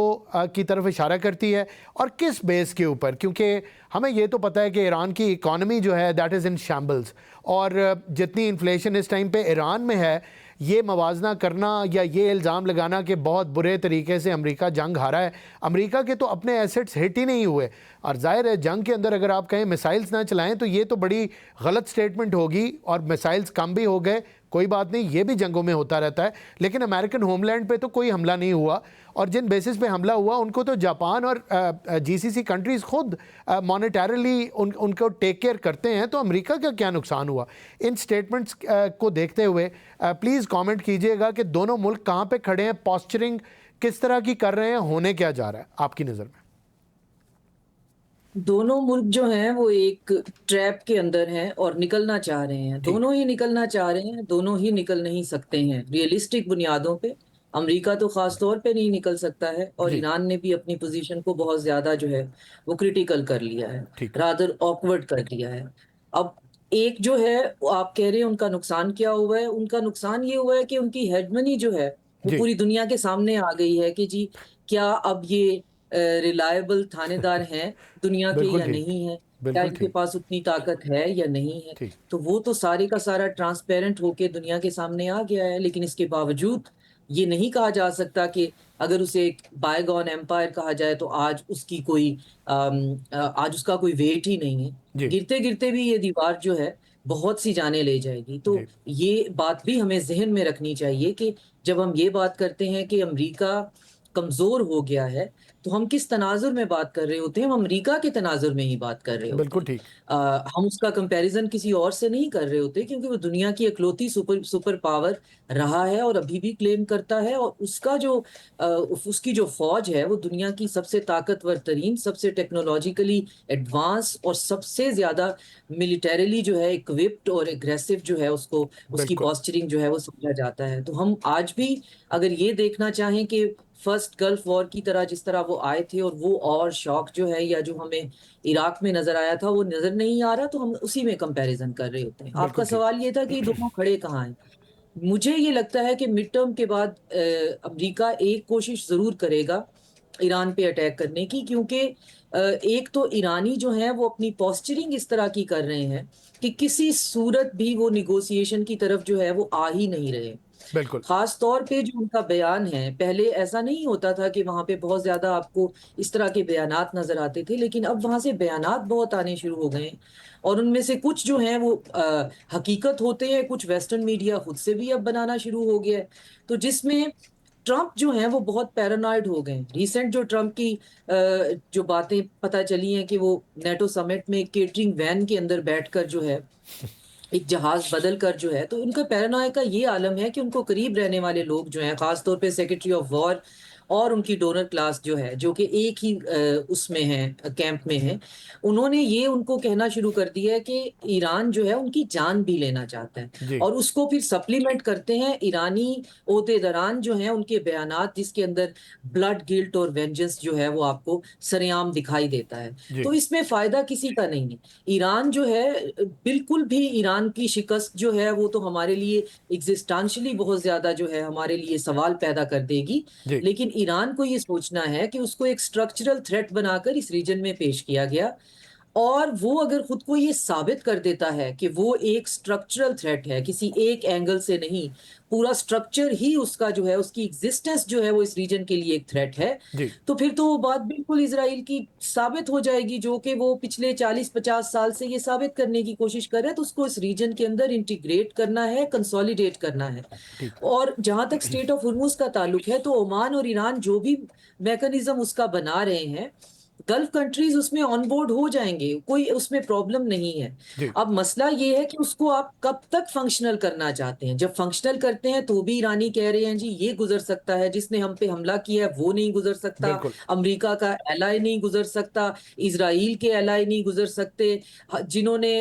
की तरफ इशारा करती है, और किस बेस के ऊपर? क्योंकि हमें ये तो पता है कि ईरान की इकॉनमी जो है दैट इज़ इन शैम्बल्स, और जितनी इन्फ्लेशन इस टाइम पे ईरान में है, ये मवाजना करना या ये इल्ज़ाम लगाना कि बहुत बुरे तरीके से अमेरिका जंग हारा है। अमेरिका के तो अपने एसेट्स हिट ही नहीं हुए, और जाहिर है जंग के अंदर अगर आप कहें मिसाइल्स ना चलाएं तो ये तो बड़ी गलत स्टेटमेंट होगी, और मिसाइल्स कम भी हो गए, कोई बात नहीं, ये भी जंगों में होता रहता है। लेकिन अमेरिकन होमलैंड पे तो कोई हमला नहीं हुआ, और जिन बेसिस पे हमला हुआ उनको तो जापान और जीसीसी कंट्रीज़ खुद मॉनेटरली उनको टेक केयर करते हैं। तो अमेरिका का क्या नुकसान हुआ? इन स्टेटमेंट्स को देखते हुए प्लीज़ कमेंट कीजिएगा कि दोनों मुल्क कहाँ पे खड़े हैं, पोस्चरिंग किस तरह की कर रहे हैं, होने क्या जा रहा है आपकी नज़र में? दोनों मुल्क जो हैं वो एक ट्रैप के अंदर हैं और निकलना चाह रहे हैं। दोनों ही निकलना चाह रहे हैं, दोनों ही निकल नहीं सकते हैं रियलिस्टिक बुनियादों पे। अमेरिका तो खास तौर पे नहीं निकल सकता है, और जी ईरान ने भी अपनी पोजीशन को बहुत ज्यादा जो है वो क्रिटिकल कर लिया है, ठीक, रादर ऑकवर्ड कर लिया है। अब एक जो है वो आप कह रहे हैं उनका नुकसान क्या हुआ है, उनका नुकसान ये हुआ है कि उनकी हेडमनी जो है वो जी पूरी दुनिया के सामने आ गई है कि जी क्या अब ये रिलायबल थानेदार हैं दुनिया के बिल्कुल या ठीक, नहीं है, क्या बिल्कुल इनके ठीक, पास उतनी ताकत है या नहीं है। ठीक, तो वो तो सारे का सारा ट्रांसपेरेंट होके दुनिया के सामने आ गया है, लेकिन इसके बावजूद ये नहीं कहा जा सकता कि अगर उसे एक बायगॉन एम्पायर कहा जाए तो आज उसकी कोई आज उसका कोई वेट ही नहीं है। जी गिरते गिरते भी ये दीवार जो है बहुत सी जाने ले जाएगी। तो जी ये बात भी हमें जहन में रखनी चाहिए कि जब हम ये बात करते हैं कि अमेरिका कमजोर हो गया है, तो हम किस तनाजुर में बात कर रहे होते हैं? हम अमेरिका के तनाजुर में ही बात कर रहे होते बिल्कुल हैं। ठीक, हम उसका कंपैरिजन किसी और से नहीं कर रहे होते, क्योंकि वो दुनिया की इकलौती सुपर पावर रहा है और अभी भी क्लेम करता है, और उसका जो उसकी जो फौज है वो दुनिया की सबसे ताकतवर तरीन, सबसे टेक्नोलॉजिकली एडवांस और सबसे ज्यादा मिलिटरीली जो है इक्विप्ड और एग्रेसिव जो है उसको उसकी बिल्कुल पॉस्चरिंग जो है वो समझा जाता है। तो हम आज भी अगर ये देखना चाहें कि फर्स्ट गल्फ वॉर की तरह जिस तरह वो आए थे और वो और शॉक जो है या जो हमें इराक में नजर आया था वो नजर नहीं आ रहा, तो हम उसी में कंपैरिजन कर रहे होते हैं। आपका बिल्कुल ठीक, सवाल ये था कि दोनों खड़े कहाँ हैं। मुझे ये लगता है कि मिड टर्म के बाद अमेरिका एक कोशिश जरूर करेगा ईरान पे अटैक करने की, क्योंकि एक तो ईरानी जो है वो अपनी पोस्चरिंग इस तरह की कर रहे हैं कि किसी सूरत भी वो निगोशिएशन की तरफ जो है वो आ ही नहीं रहे। बिल्कुल खास तौर पे जो उनका बयान है, पहले ऐसा नहीं होता था कि वहां पे बहुत ज्यादा आपको इस तरह के बयानात नजर आते थे, लेकिन अब वहां से बयानात बहुत आने शुरू हो गए हैं, और उनमें से कुछ जो हैं वो हकीकत होते हैं, कुछ वेस्टर्न मीडिया खुद से भी अब बनाना शुरू हो गया है। तो जिसमें ट्रंप जो हैं वो बहुत पैरानॉइड हो गए हैं। रिसेंट जो ट्रंप की जो बातें पता चली हैं कि वो नेटो समिट में केटरिंग वैन के अंदर बैठकर जो है एक जहाज बदल कर जो है, तो उनका पैरानॉय का ये आलम है कि उनको करीब रहने वाले लोग जो हैं, खासतौर पे सेक्रेटरी ऑफ वॉर और उनकी डोनर क्लास जो है, जो कि एक ही उसमें है, कैंप में है, उन्होंने ये उनको कहना शुरू कर दिया है कि ईरान जो है उनकी जान भी लेना चाहता है, जी और उसको फिर सप्लीमेंट करते हैं ईरानी ओहदेदारान जो हैं उनके बयानात, जिसके अंदर ब्लड गिल्ट और वेंजेंस जो है वो आपको सरेआम दिखाई देता है। जी तो इसमें फायदा किसी का नहीं है। ईरान जो है बिल्कुल भी, ईरान की शिकस्त जो है वो तो हमारे लिए एग्जिस्टेंशियली बहुत ज्यादा जो है हमारे लिए सवाल पैदा कर देगी, जी लेकिन ईरान को ये सोचना है कि उसको एक स्ट्रक्चरल थ्रेट बनाकर इस रीजन में पेश किया गया, और वो अगर खुद को ये साबित कर देता है कि वो एक स्ट्रक्चरल थ्रेट है, किसी एक एंगल से नहीं, पूरा स्ट्रक्चर ही उसका जो है, उसकी एग्जिस्टेंस जो है वो इस रीजन के लिए एक थ्रेट है, जी तो फिर तो वो बात बिल्कुल इजराइल की साबित हो जाएगी, जो कि वो पिछले 40-50 साल से ये साबित करने की कोशिश कर रहे हैं। तो उसको इस रीजन के अंदर इंटीग्रेट करना है, कंसोलिडेट करना है। ठीक और जहां तक स्टेट ऑफ हुर्मुज का ताल्लुक है, तो ओमान और ईरान जो भी मैकेनिज्म उसका बना रहे हैं, गल्फ कंट्रीज उसमें ऑन बोर्ड हो जाएंगे, कोई उसमें प्रॉब्लम नहीं है। जी अब मसला ये है कि उसको आप कब तक फंक्शनल करना चाहते हैं। जब फंक्शनल करते हैं तो भी ईरानी कह रहे हैं जी ये गुजर सकता है, जिसने हम पे हमला किया है वो नहीं गुजर सकता, बिल्कुल अमेरिका का एलाई नहीं गुजर सकता, इजराइल के एलाई नहीं गुजर सकते, जिन्होंने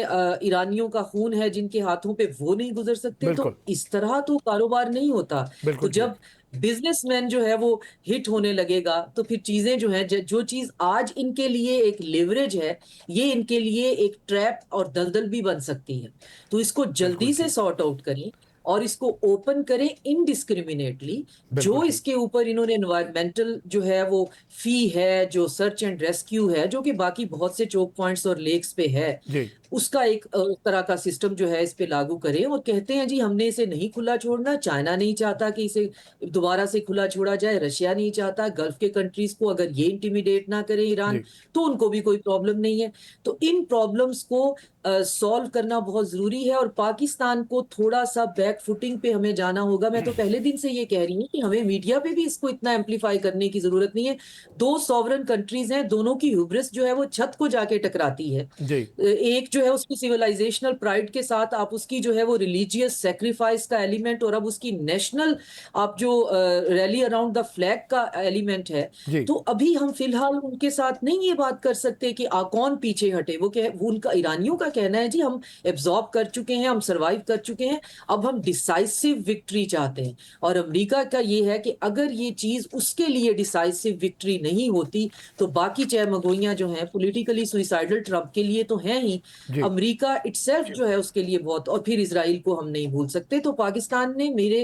ईरानियों का खून है जिनके हाथों पे, वो नहीं गुजर सकते। तो बिल्कुल इस तरह तो कारोबार नहीं होता। तो बिल्कुल ठीक जब बिजनेसमैन जो है वो हिट होने लगेगा, तो फिर चीजें जो हैं, जो चीज आज इनके लिए एक लेवरेज है, ये इनके लिए एक ट्रैप और दलदल भी बन सकती है। तो इसको बिल्कुल जल्दी से ठीक सॉर्ट आउट करें और इसको ओपन करें इनडिस्क्रिमिनेटली। बिल्कुल जो ठीक इसके ऊपर इन्होंने एनवायरमेंटल जो है वो फी है, जो सर्च एंड रेस्क्यू है, जो कि बाकी बहुत से चोक पॉइंट्स और लेक्स पे है, जी उसका एक तरह का सिस्टम जो है इस पे लागू करें। और कहते हैं जी हमने इसे नहीं खुला छोड़ना, चाइना नहीं चाहता कि इसे दोबारा से खुला छोड़ा जाए, रशिया नहीं चाहता, गल्फ के कंट्रीज को अगर ये इंटिमिडेट ना करे ईरान, जी तो उनको भी कोई प्रॉब्लम नहीं है। तो इन प्रॉब्लम्स को सॉल्व करना बहुत जरूरी है, और पाकिस्तान को थोड़ा सा बैक फुटिंग पे हमें जाना होगा। मैं तो पहले दिन से ये कह रही हूँ कि हमें मीडिया पे भी इसको इतना एम्पलीफाई करने की जरूरत नहीं है। दो सॉवरन कंट्रीज हैं, दोनों की ह्यूब्रिस जो है वो छत को जाके टकराती है। जी एक जो है उसकी सिविलाइजेशनल प्राइड के साथ आप उसकी जो है वो रिलीजियस सेक्रीफाइस का एलिमेंट, और अब उसकी नेशनल आप जो रैली अराउंड द फ्लैग का एलिमेंट है, जी तो अभी हम फिलहाल उनके साथ नहीं ये बात कर सकते कि कौन पीछे हटे। वो उनका, ईरानियों का कहना है जी हम एब्जॉर्ब कर चुके हैं, हम सरवाइव कर चुके हैं, अब हम डिसाइसिव विक्ट्री चाहते हैं। और अमेरिका का ये है कि अगर ये चीज उसके लिए डिसाइसिव विक्ट्री नहीं होती, तो बाकी चहमगोइयां जो हैं पॉलिटिकली सुइसाइडल ट्रम्प के लिए तो हैं ही, जी अमेरिका इटसेल्फ जो है उसके लिए बहुत, और फिर इजराइल को हम नहीं भूल सकते। तो पाकिस्तान ने, मेरे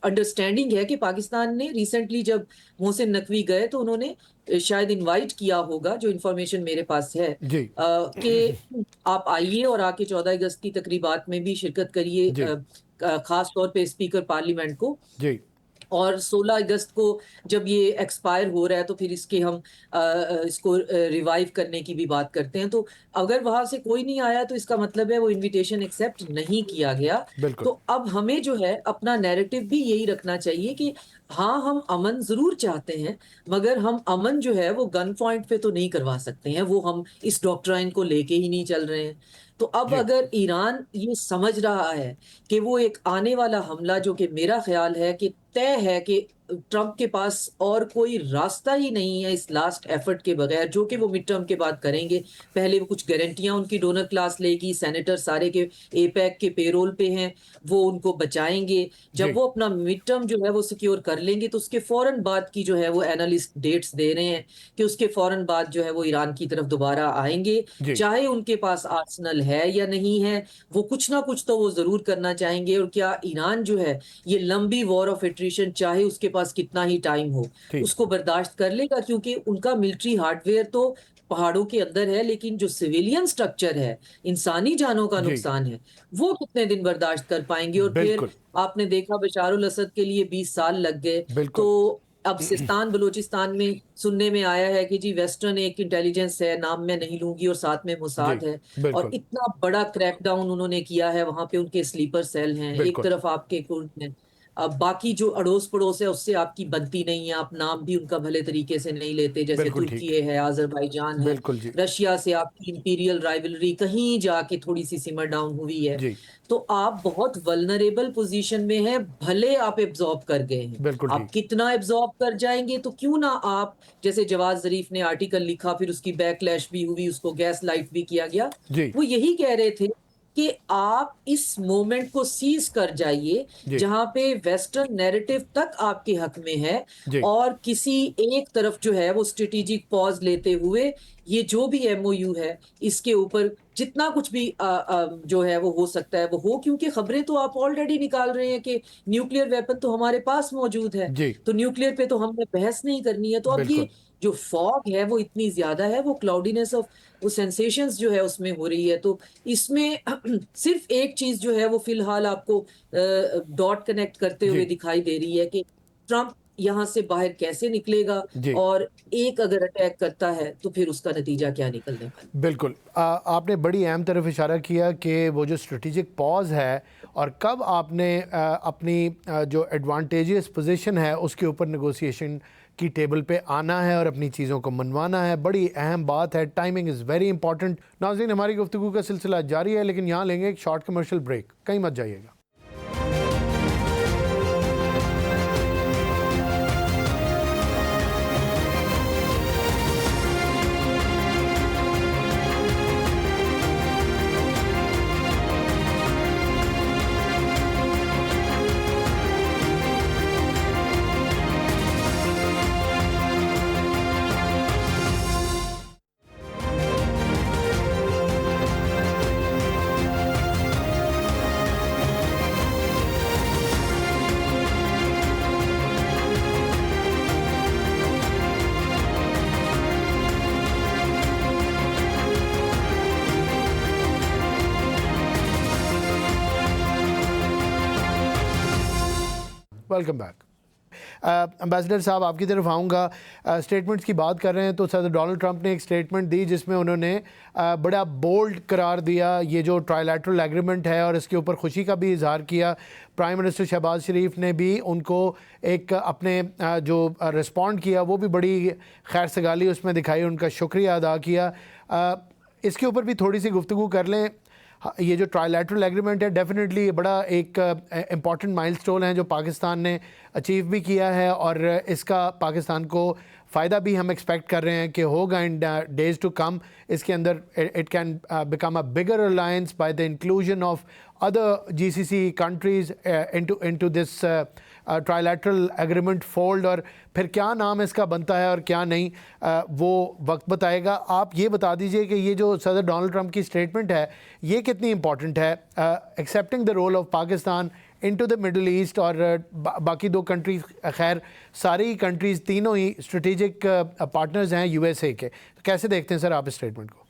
अंडरस्टैंडिंग है कि पाकिस्तान ने रिसेंटली जब मोहसिन नकवी गए, तो उन्होंने शायद इनवाइट किया होगा, जो इन्फॉर्मेशन मेरे पास है, जी कि आप आइए और आके 14 अगस्त की तकरीबात में भी शिरकत करिए, जी खास तौर पे स्पीकर पार्लियामेंट को। जी और 16 अगस्त को जब ये एक्सपायर हो रहा है, तो फिर इसके हम इसको रिवाइव करने की भी बात करते हैं। तो अगर वहां से कोई नहीं आया, तो इसका मतलब है वो इनविटेशन एक्सेप्ट नहीं किया गया। बिल्कुल तो अब हमें जो है अपना नैरेटिव भी यही रखना चाहिए कि हाँ, हम अमन जरूर चाहते हैं, मगर हम अमन जो है वो गन पॉइंट पे तो नहीं करवा सकते हैं, वो हम इस डॉक्ट्राइन को लेके ही नहीं चल रहे हैं। तो अब जी अगर ईरान ये समझ रहा है कि वो एक आने वाला हमला, जो कि मेरा ख्याल है कि तय है कि ट्रंप के पास और कोई रास्ता ही नहीं है इस लास्ट एफर्ट के बगैर, जो कि वो मिड टर्म के बाद करेंगे। पहले वो कुछ गारंटियां उनकी डोनर क्लास लेगी, सेनेटर सारे के एपैक के पेरोल पे हैं, वो उनको बचाएंगे। जी जब वो अपना मिड टर्म जो है वो सिक्योर कर लेंगे, तो उसके फौरन बाद की जो है वो एनालिस्ट डेट्स दे रहे हैं कि उसके फौरन बाद जो है वो ईरान की तरफ दोबारा आएंगे, जी चाहे उनके पास आर्सनल है या नहीं है, वो कुछ ना कुछ तो वो जरूर करना चाहेंगे। और क्या ईरान जो है ये लंबी वॉर ऑफ एट्रिशन, चाहे उसके पास कितना ही टाइम हो, ठीक उसको बर्दाश्त कर लेगा? क्योंकि उनका मिलिट्री हार्डवेयर तो पहाड़ों के अंदर है, लेकिन जो सिविलियन स्ट्रक्चर है, इंसानी जानों का जी नुकसान है, वो कितने दिन बर्दाश्त कर पाएंगे? और फिर बिल्कुल आपने देखा बशारुल असद के लिए 20 साल लग गए। बिल्कुल तो अब सिस्तान बलूचिस्तान में सुनने में आया है कि जी वेस्टर्न एक इंटेलिजेंस है, नाम मैं नहीं लूंगी, और साथ में जी मोसाद है, और बिल्कुल इतना बड़ा क्रैकडाउन उन्होंने किया है वहां पे। उनके स्लीपर सेल हैं, एक बिल्कुल तरफ आपके कुर्द हैं, अब बाकी जो अड़ोस पड़ोस है उससे आपकी बनती नहीं है, आप नाम भी उनका भले तरीके से नहीं लेते, जैसे बिल्कुल ठीक तुर्की है, आजरबाईजान है, बिल्कुल जी रशिया से आपकी इंपीरियल राइवलरी कहीं जाके थोड़ी सी सिमर डाउन हुई है। जी तो आप बहुत वल्नरेबल पोजीशन में हैं, भले आप एब्जॉर्ब कर गए हैं। बिल्कुल आप ठीक कितना एब्जॉर्ब कर जाएंगे, तो क्यों ना आप, जैसे जवाद जरीफ ने आर्टिकल लिखा, फिर उसकी बैकलैश भी हुई, उसको गैस लाइट भी किया गया, जी वो यही कह रहे थे कि आप इस मोमेंट को सीज कर जाइए जी जहां पे वेस्टर्न नैरेटिव तक आपके हक में है, जी और किसी एक तरफ जो है वो स्ट्रेटेजिक पॉज लेते हुए ये जो भी एमओयू है इसके ऊपर जितना कुछ भी जो है वो हो सकता है वो हो, क्योंकि खबरें तो आप ऑलरेडी निकाल रहे हैं कि न्यूक्लियर वेपन तो हमारे पास मौजूद है, जी तो न्यूक्लियर पे तो हमने बहस नहीं करनी है। तो अब ये बिल्कुल जो फॉग है वो इतनी ज्यादा है, वो क्लाउडीनेस ऑफ वो सेंसेशंस जो है उसमें हो रही है। तो इसमें सिर्फ एक चीज जो है वो फिलहाल आपको डॉट कनेक्ट करते हुए जी दिखाई दे रही है कि ट्रंप यहाँ से बाहर कैसे निकलेगा, जी और एक अगर अटैक करता है तो फिर उसका नतीजा क्या निकलने वाला है। बिल्कुल आपने बड़ी अहम तरफ इशारा किया कि वो जो स्ट्रेटेजिक पॉज है और कब आपने अपनी जो एडवांटेजियस पोजीशन है उसके ऊपर नेगोशिएशन की टेबल पे आना है और अपनी चीज़ों को मनवाना है। बड़ी अहम बात है, टाइमिंग इज़ वेरी इंपॉर्टेंट। नाज़रीन, हमारी गुफ्तगू का सिलसिला जारी है, लेकिन यहाँ लेंगे एक शॉर्ट कमर्शियल ब्रेक। कहीं मत जाइएगा। Welcome back. एम्बेसडर साहब, आपकी तरफ आऊँगा। स्टेटमेंट्स की बात कर रहे हैं तो सदर डोनाल्ड ट्रंप ने एक स्टेटमेंट दी जिसमें उन्होंने बड़ा बोल्ड करार दिया ये जो ट्राइलैटरल एग्रीमेंट है, और इसके ऊपर खुशी का भी इजहार किया। प्राइम मिनिस्टर शहबाज शरीफ ने भी उनको एक अपने जो रिस्पॉन्ड किया वो भी बड़ी खैर सगाली उसमें दिखाई, उनका शुक्रिया अदा किया। इसके ऊपर भी थोड़ी सी गुफ्तगू कर लें। ये जो ट्राइलैटरल एग्रीमेंट है डेफिनेटली ये बड़ा एक इम्पॉर्टेंट माइलस्टोन है जो पाकिस्तान ने अचीव भी किया है, और इसका पाकिस्तान को फ़ायदा भी हम एक्सपेक्ट कर रहे हैं कि होगा इन डेज़ टू कम। इसके अंदर it can become a bigger alliance by the inclusion of other GCC countries into this trilateral agreement fold, और फिर क्या नाम इसका बनता है और क्या नहीं वो वक्त बताएगा। आप ये बता दीजिए कि ये जो सदर डोनाल्ड ट्रंप की स्टेटमेंट है ये कितनी इंपॉर्टेंट है, accepting the role of Pakistan into the middle east, और बाकी दो कंट्रीज, खैर सारी कंट्रीज़ तीनों ही स्ट्रेटेजिक पार्टनर्स हैं USA के। कैसे देखते हैं सर आप इस स्टेटमेंट को?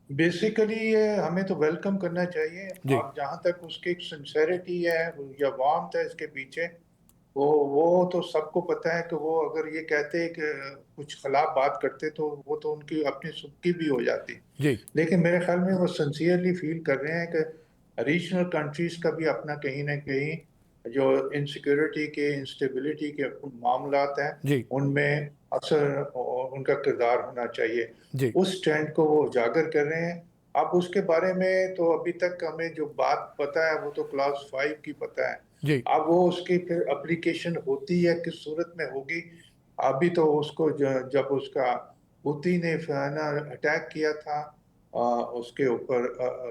बेसिकली ये हमें तो वेलकम करना चाहिए। जी। और जहाँ तक उसकी एक सिंसेरिटी है या वार्मथ है इसके पीछे, वो तो सबको पता है कि वो अगर ये कहते कि कुछ खिलाफ बात करते तो वो तो उनकी अपनी सुबकी भी हो जाती। जी लेकिन मेरे ख्याल में वो सिंसियरली फील कर रहे हैं कि रीजनल कंट्रीज का भी अपना कहीं ना कहीं जो इनसिक्योरिटी के, इंस्टेबिलिटी के मामलात हैं जी उनमें अक्सर उनका किरदार होना चाहिए। जी उस ट्रेंड को वो उजागर कर रहे हैं। अब उसके बारे में तो अभी तक हमें जो बात पता है वो तो क्लास 5 की पता है। जी अब वो उसकी फिर एप्लीकेशन होती है किस सूरत में होगी, अभी तो उसको जब उसका हुती ने ना अटैक किया था उसके ऊपर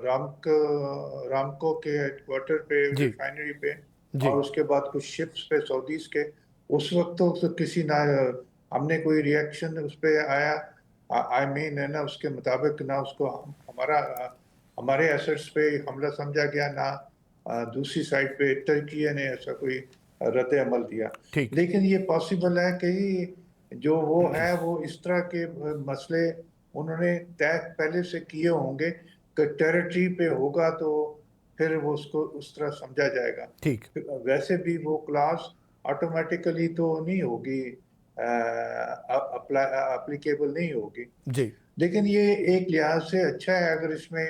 रामको के हेडक्वार्टर पे, जी रिफाइनरी पे, जी और उसके बाद कुछ शिप्स पे सऊदीज के, उस वक्त तो किसी ना हमने कोई रिएक्शन उस पे आया, आई मीन है ना उसके मुताबिक ना उसको हमारे एसेट्स पे हमला समझा गया, ना दूसरी साइड पे तुर्की ने ऐसा कोई रद्द अमल दिया। ठीक। लेकिन ये पॉसिबल है कि जो वो है वो इस तरह के मसले उन्होंने तय पहले से किए होंगे कि टेरिटरी पे होगा तो फिर वो उसको उस तरह समझा जाएगा। ठीक। वैसे भी वो क्लास ऑटोमेटिकली तो नहीं होगी, अप्लीकेबल नहीं होगी। जी लेकिन ये एक लिहाज से अच्छा है अगर इसमें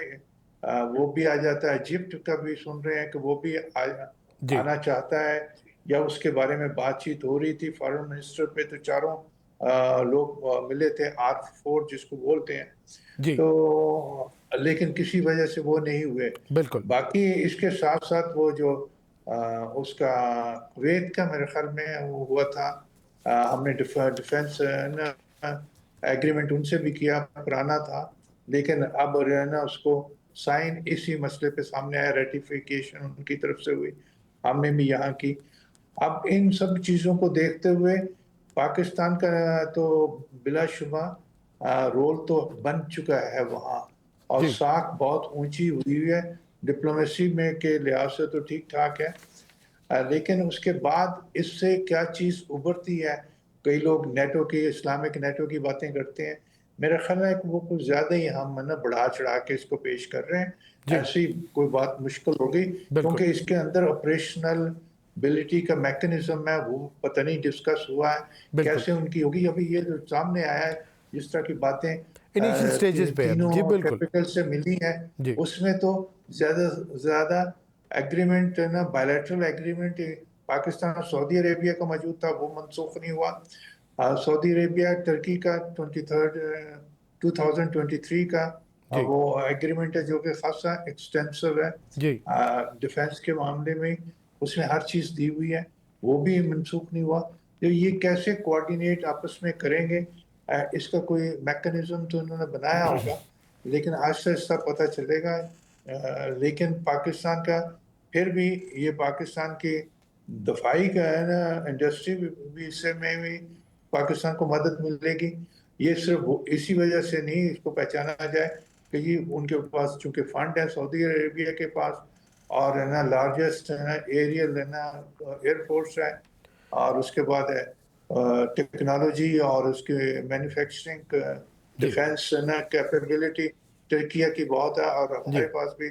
वो भी आ जाता है। इजिप्ट का भी सुन रहे हैं कि वो भी जी आना चाहता है, या उसके बारे में बातचीत हो रही थी। फॉरेन मिनिस्टर पे तो चारों लोग मिले थे, R4 जिसको बोलते हैं। जी तो लेकिन किसी वजह से वो नहीं हुए। बिल्कुल। बाकी इसके साथ साथ वो जो उसका कुवैत का मेरे ख्याल में वो हुआ था, हमने डिफेंस एग्रीमेंट उनसे भी किया, पुराना था, लेकिन अब ना उसको साइन इसी मसले पे सामने आया, रेटिफिकेशन उनकी तरफ से हुई, हमने भी यहाँ की। अब इन सब चीज़ों को देखते हुए पाकिस्तान का तो बिलाशुबा रोल तो बन चुका है वहाँ, और जी। साख बहुत ऊंची हुई है डिप्लोमेसी में के लिहाज से तो ठीक ठाक है। लेकिन उसके बाद इससे क्या चीज़ उभरती है, कई लोग नेटो की, इस्लामिक नेटो की बातें करते हैं। मेरा ख्याल है कि वो कुछ ज़्यादा ही हम ना बढ़ा चढ़ा के इसको पेश कर रहे हैं। जी। ऐसी कोई बात मुश्किल होगी, बिल्कुल। क्योंकि इसके अंदर ऑपरेशनल बिलिटी का मैकेनिज्म है वो पता नहीं डिस्कस हुआ है, बिल्कुल। कैसे उनकी होगी। अभी ये जो सामने आया है, जिस तरह की बातें इनिशियल स्टेजेस पे है। तीनों जी बिल्कुल। कैपिटल से मिली हैं, जी। उसमें तो ज़्यादा ज़्यादा एग्रीमेंट है ना, बायलैटरल एग्रीमेंट पाकिस्तान और सऊदी अरेबिया का मौजूद था, वो मनसूख नहीं हुआ। सऊदी अरेबिया तुर्की का 2023 का जी। वो एग्रीमेंट है जो कि खासा एक्सटेंसिव है जी। डिफेंस के मामले में, उसमें हर चीज़ दी हुई है, वो भी मनसूख नहीं हुआ। तो ये कैसे कोऑर्डिनेट आपस में करेंगे, इसका कोई मैकेनिज्म तो उन्होंने बनाया होगा, लेकिन आहिस्ता आहिस्ता पता चलेगा। लेकिन पाकिस्तान का फिर भी, ये पाकिस्तान की दफाई का है ना, इंडस्ट्री भी इससे में भी पाकिस्तान को मदद मिलेगी। ये सिर्फ इसी वजह से नहीं इसको पहचाना जाए कि ये उनके पास चूंकि फंड है सऊदी अरेबिया के पास, और है ना लार्जेस्ट है ना एरियल है ना एयरफोर्स है, और उसके बाद है टेक्नोलॉजी और उसके मैन्युफैक्चरिंग डिफेंस है ना कैपेबिलिटी तुर्किया की बहुत है, और जी। हमारे पास भी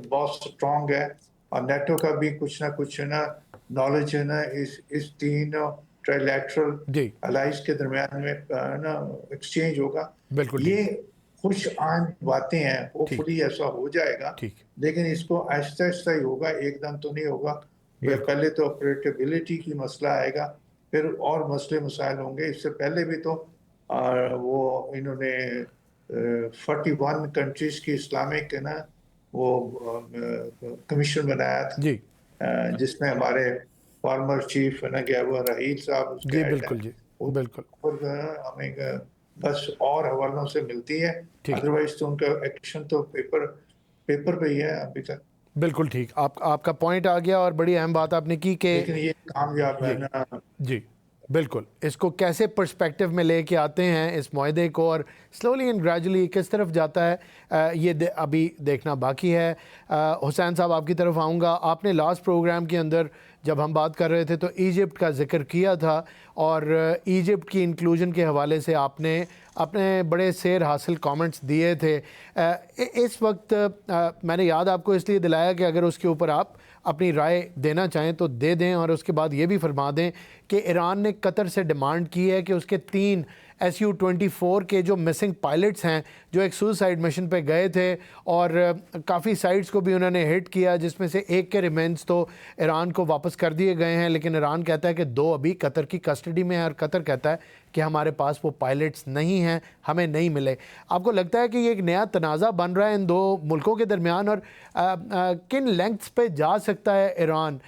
बहुत स्ट्रॉन्ग है। और नेटो का भी कुछ ना कुछ है ना नॉलेज है ना इस तीनों ट्राइलैटरल जी। अलाइज के दरमियान में ना एक्सचेंज होगा। बिल्कुल ये ठीक। खुश आन बातें हैं, ठीक। होपफुली ऐसा हो जाएगा, ठीक। लेकिन इसको आहिस्ता आहिस्ता ही होगा, एकदम तो नहीं होगा। ये बिल्कुल। पहले तो ऑपरेटेबिलिटी की मसला आएगा, फिर और मसले मसाइल होंगे। इससे पहले भी तो वो इन्होंने 41 कंट्रीज की इस्लामिक है ना वो कमीशन बनाया था, जी। जिसमें हमारे फॉर्मर चीफ है ना गैबो रहील साहब उसके जी हेड हैं। बिल्कुल। जी वो बिल्कुल। हमें बस और हवालों से मिलती है, ठीक। अदरवाइज तो उनका एक्शन तो पेपर पे ही है अभी तक। बिल्कुल ठीक। आपका पॉइंट आ गया और बड़ी अहम बात आपने की कि लेकिन ये कामयाब है जी। ना। जी बिल्कुल। इसको कैसे पर्सपेक्टिव में लेके आते हैं इस मुआहदे को, और स्लोली एंड ग्रेजुअली किस तरफ जाता है, ये अभी देखना बाकी है। हुसैन साहब आपकी तरफ आऊँगा। आपने लास्ट प्रोग्राम के अंदर जब हम बात कर रहे थे तो इजिप्ट का जिक्र किया था, और इजिप्ट की इंक्लूजन के हवाले से आपने अपने बड़े सेर हासिल कमेंट्स दिए थे। इस वक्त मैंने याद आपको इसलिए दिलाया कि अगर उसके ऊपर आप अपनी राय देना चाहें तो दे दें, और उसके बाद ये भी फरमा दें कि ईरान ने कतर से डिमांड की है कि उसके 3 SU-24 के जो मिसिंग पायलट्स हैं, जो एक सुसाइड मिशन पे गए थे, और काफ़ी साइट्स को भी उन्होंने हिट किया, जिसमें से एक के रिमेंस तो ईरान को वापस कर दिए गए हैं, लेकिन ईरान कहता है कि 2 अभी कतर की कस्टडी में है, और कतर कहता है कि हमारे पास वो पायलट्स नहीं हैं, हमें नहीं मिले। आपको लगता है कि ये एक नया तनाज़ा बन रहा है इन दो मुल्कों के दरमियान, और किन लेंथ्स पे जा सकता है ईरान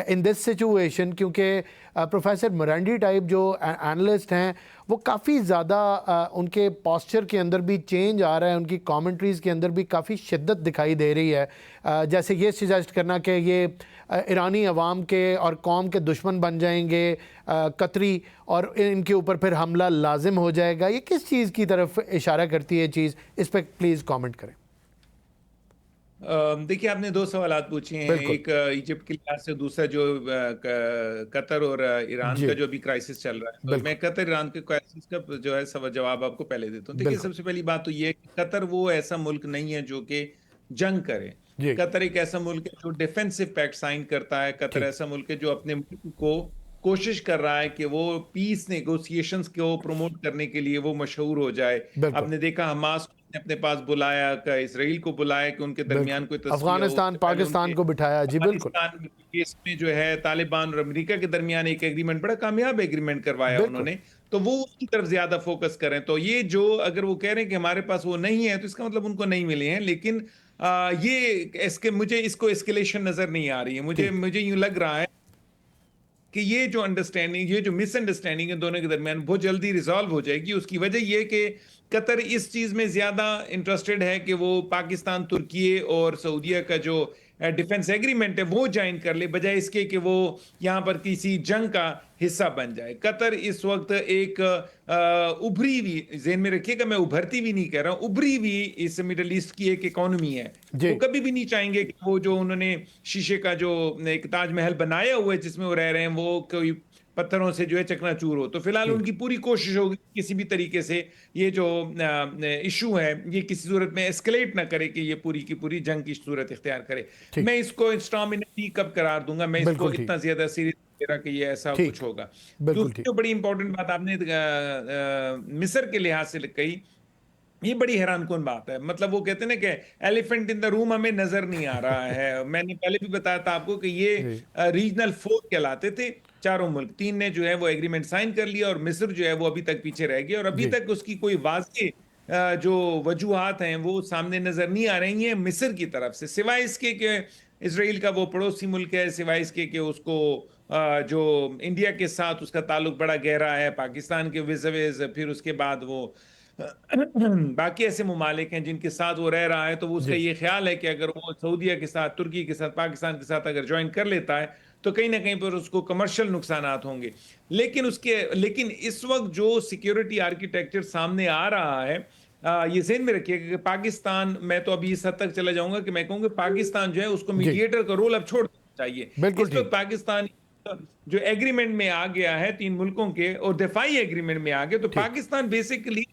इन दिस सिचुएशन? क्योंकि प्रोफेसर मरांडी टाइप जो एनालिस्ट हैं वो काफ़ी ज़्यादा उनके पोस्चर के अंदर भी चेंज आ रहा है, उनकी कमेंट्रीज़ के अंदर भी काफ़ी शिद्दत दिखाई दे रही है, जैसे ये सजेस्ट करना कि ये ईरानी अवाम के और कौम के दुश्मन बन जाएंगे कतरी, और इनके ऊपर फिर हमला लाजिम हो जाएगा। ये किस चीज़ की तरफ इशारा करती है चीज़? इस पर प्लीज़ कमेंट करें। देखिए, आपने 2 सवालात पूछे हैं, बिल्कुल। एक इजिप्ट के लिहाज से, दूसरा जो कतर और ईरान जी का जो अभी क्राइसिस चल रहा है। तो बिल्कुल। मैं कतर ईरान के क्राइसिस का जो है जवाब आपको पहले देता हूँ। देखिए, बिल्कुल। सबसे पहली बात तो ये है कि कतर वो ऐसा मुल्क नहीं है जो कि जंग करे। जी कतर एक ऐसा मुल्क है जो डिफेंसिव पैक्ट साइन करता है। कतर ठीक। ऐसा मुल्क है जो अपने मुल्क को कोशिश कर रहा है कि वो पीस नेगोशिएशंस को प्रमोट करने के लिए वो मशहूर हो जाए। बिल्कुल। आपने देखा हमास ने अपने पास बुलाया, इसराइल को बुलाया कि उनके बिल्कुल। दरमियान कोई तस्वीर हो। अफगानिस्तान उससे पहले पाकिस्तान उनके को बिठाया। जी बिल्कुल। पाकिस्तान के केस में जो है तालिबान और अमेरिका के दरमियान एक एग्रीमेंट, बड़ा कामयाब एग्रीमेंट करवाया बिल्कुल। उन्होंने। तो वो उसकी तरफ ज्यादा फोकस करें। तो ये जो अगर वो कह रहे हैं कि हमारे पास वो नहीं है, तो इसका मतलब उनको नहीं मिले हैं। लेकिन ये मुझे इसको एस्केलेशन नजर नहीं आ रही है। मुझे ठीक। मुझे यूं लग रहा है कि ये जो अंडरस्टैंडिंग, ये जो मिसअंडरस्टैंडिंग है दोनों के दरमियान, बहुत जल्दी रिजॉल्व हो जाएगी। उसकी वजह ये कि कतर इस चीज में ज्यादा इंटरेस्टेड है कि वो पाकिस्तान, तुर्की और सऊदीया का जो डिफेंस एग्रीमेंट है वो ज्वाइन कर ले, बजाय इसके कि वो यहाँ पर किसी जंग का हिस्सा बन जाए। कतर इस वक्त एक उभरी हुई, ज़हन में रखिएगा मैं उभरती भी नहीं कह रहा हूँ, उभरी हुई इस मिडल ईस्ट की एक इकोनॉमी है। जी। वो कभी भी नहीं चाहेंगे कि वो जो उन्होंने शीशे का जो एक ताजमहल बनाया हुआ है जिसमें वो रह रहे हैं वो कोई पत्थरों से जो है चकनाचूर हो। तो फिलहाल उनकी पूरी कोशिश होगी किसी भी तरीके से ये जो इशू है ये किसी सूरत में एस्केलेट ना करे कि ये पूरी की पूरी जंग की सूरत इख्तियार करे। ठीक। मैं इसको स्टॉर्म इन पी कब करार दूंगा, मैं इसको बिल्कुल ठीक। इतना ज्यादा सीरियस मेरा कि ये ऐसा ठीक। कुछ होगा। बिल्कुल दूसरी ठीक। जो बड़ी इंपॉर्टेंट बात आपने मिस्र के लिहाज से कही, ये बड़ी हैरानकुन बात है। मतलब वो कहते हैं ना कि एलिफेंट इन द रूम हमें नजर नहीं आ रहा है। मैंने पहले भी बताया था आपको कि ये जी। रीजनल फोर कहलाते थे, चारों मुल्क, तीन ने जो है वो एग्रीमेंट साइन कर लिया और मिस्र जो है वो अभी तक पीछे रह गया और अभी जी। तक उसकी कोई वाज़ेह जो वजूहात हैं वो सामने नजर नहीं आ रही हैं मिस्र की तरफ से, सिवाय इसके कि इसराइल का वो पड़ोसी मुल्क है, सिवाय इसके कि उसको जो इंडिया के साथ उसका ताल्लुक बड़ा गहरा है, पाकिस्तान के विज़ फिर उसके बाद वो बाकी ऐसे ममालिक हैं जिनके साथ वो रह रहा है, तो वो उसका जी। ये ख्याल है कि अगर वो सऊदीया के साथ, तुर्की के साथ, पाकिस्तान के साथ अगर ज्वाइन कर लेता है तो कहीं ना कहीं पर उसको कमर्शियल नुकसानात होंगे। लेकिन इस वक्त जो सिक्योरिटी आर्किटेक्चर सामने आ रहा है, ये ज़हन में रखिएगा कि पाकिस्तान, मैं तो अभी इस हद तक चला जाऊंगा कि मैं कहूँगा पाकिस्तान जो है उसको जी। मीडिएटर का रोल अब छोड़ देना चाहिए। बिल्कुल इस वक्त ठीक। पाकिस्तान जो एग्रीमेंट में आ गया है तीन मुल्कों के और दिफाई एग्रीमेंट में आ गया, तो ठीक। पाकिस्तान बेसिकली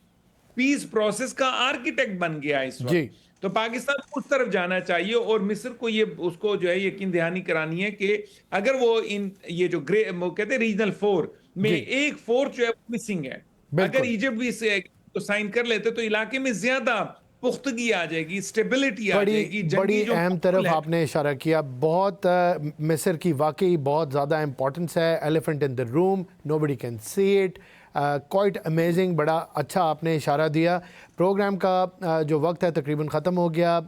पीस प्रोसेस का आर्किटेक्ट बन गया है इस जी। वक्त। तो पाकिस्तान को उस तरफ जाना चाहिए और मिस्र को ये उसको जो है यकीन दहानी करानी है कि अगर वो ये जो वो कहते हैं रीजनल फोर में जी। एक फोर्थ जो है मिसिंग है, बिल्कुल। अगर इजिप्ट भी इसे तो साइन कर लेते तो इलाके में ज्यादा पुख्तगी आ जाएगी, स्टेबिलिटी आ जाएगी। बड़ी जंगी जो अहम माहौल तरफ है, आपने इशारा किया। बहुत मिस्र की वाकई बहुत ज़्यादा इम्पोर्टेंस है। Elephant in the room, nobody can see it. Quite amazing, बड़ा अच्छा आपने इशारा दिया। प्रोग्राम का जो वक्त है तकरीबन ख़त्म हो गया।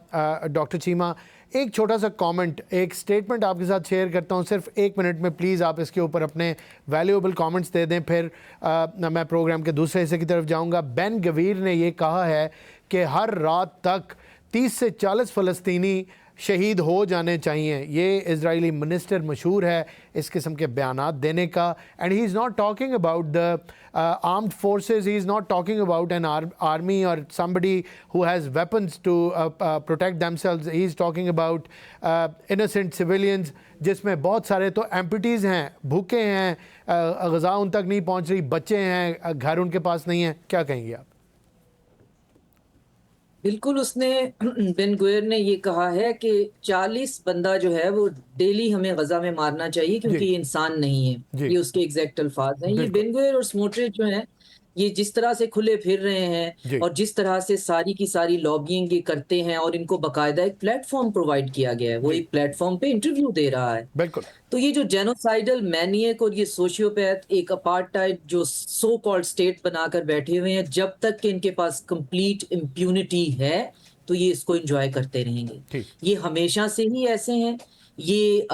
डॉक्टर चीमा, एक छोटा सा कमेंट, एक स्टेटमेंट आपके साथ शेयर करता हूँ, सिर्फ 1 मिनट में प्लीज़ आप इसके ऊपर अपने वैल्यूएबल कमेंट्स दे दें, फिर मैं प्रोग्राम के दूसरे हिस्से की तरफ जाऊँगा। बेन गवीर ने ये कहा है कि हर रात तक 30 से 40 फ़लस्तीनी शहीद हो जाने चाहिए। ये इजरायली मिनिस्टर मशहूर है इस किस्म के बयानात देने का। And he is not talking about the armed forces, he is not talking about an army और somebody who has weapons to protect themselves. he is talking about innocent civilians, जिसमें बहुत सारे तो एम्पुटीज़ हैं, भूखे हैं, ग़ज़ा उन तक नहीं पहुंच रही, बच्चे हैं, घर उनके पास नहीं है। क्या कहेंगे आप? बिल्कुल, उसने बेन गुएर ने ये कहा है कि 40 बंदा जो है वो डेली हमें गजा में मारना चाहिए क्योंकि जी। ये इंसान नहीं है। जी। ये उसके एग्जैक्ट अल्फाज हैं। ये बिल्कुल। बेन गुएर और स्मोट्रिच जो हैं, ये जिस तरह से खुले फिर रहे जी। हैं और जिस तरह से सारी की सारी लॉबिंग ये करते हैं और इनको बाकायदा एक प्लेटफॉर्म प्रोवाइड किया गया है, वो जी। एक प्लेटफॉर्म पे इंटरव्यू दे रहा है। बिल्कुल। तो ये जो जेनोसाइडल मैनियक और ये सोशियोपैथ एक अपार्टहाइड जो सो कॉल्ड स्टेट बनाकर बैठे हुए हैं, जब तक कि इनके पास कंप्लीट इम्प्यूनिटी है तो ये इसको एंजॉय करते रहेंगे। ठीक। ये हमेशा से ही ऐसे हैं। ये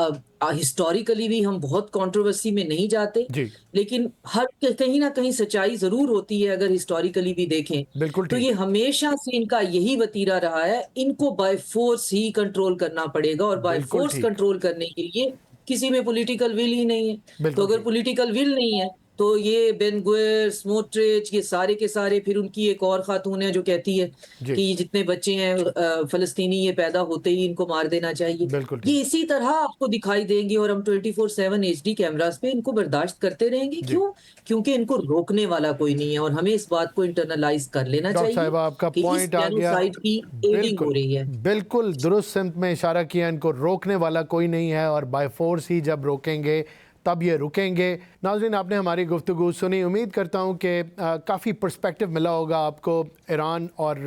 हिस्टोरिकली भी हम बहुत कंट्रोवर्सी में नहीं जाते, जी। लेकिन हर कहीं ना कहीं सच्चाई जरूर होती है अगर हिस्टोरिकली भी देखें। बिल्कुल तो ठीक। ये हमेशा से इनका यही वतीरा रहा है, इनको बाय फोर्स ही कंट्रोल करना पड़ेगा और बाय बिल्कुल फोर्स ठीक। कंट्रोल करने के लिए किसी में पॉलिटिकल विल ही नहीं है। बिल्कुल तो अगर ठीक। पॉलिटिकल विल नहीं है तो ये बेन गुएर, स्मोट्रिच, ये सारे के सारे, फिर उनकी एक और खातून है जो कहती है जी। कि ये जितने बच्चे हैं फलस्तीनी ये पैदा होते ही इनको मार देना चाहिए। बिल्कुल ये ठीक। इसी तरह आपको दिखाई देंगे और हम 24/7 HD कैमरास पे इनको बर्दाश्त करते रहेंगे। जी। क्यों? क्योंकि इनको रोकने वाला कोई नहीं है और हमें इस बात को इंटरनलाइज कर लेना डॉक्टर चाहिए साहिबा, आपका कि इस पॉइंट आ गया। जेनोसाइड की एडिंग हो बिल्कुल रही है। बिल्कुल दुरुस्त सिमत में इशारा किया। इनको रोकने वाला कोई नहीं है और बाय फोर्स ही जब रोकेंगे तब ये रुकेंगे। नाज़रीन, आपने हमारी गुफ्तगू सुनी। उम्मीद करता हूँ कि काफ़ी पर्सपेक्टिव मिला होगा आपको ईरान और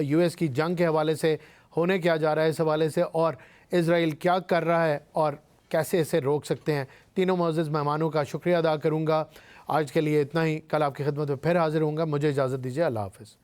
US की जंग के हवाले से, होने क्या जा रहा है इस हवाले से, और इज़राइल क्या कर रहा है और कैसे इसे रोक सकते हैं। तीनों मुअज़्ज़ज़ मेहमानों का शुक्रिया अदा करूँगा। आज के लिए इतना ही। कल आपकी खिदमत में फिर हाज़िर होऊंगा। मुझे इजाज़त दीजिए। अल्लाह हाफ़िज़।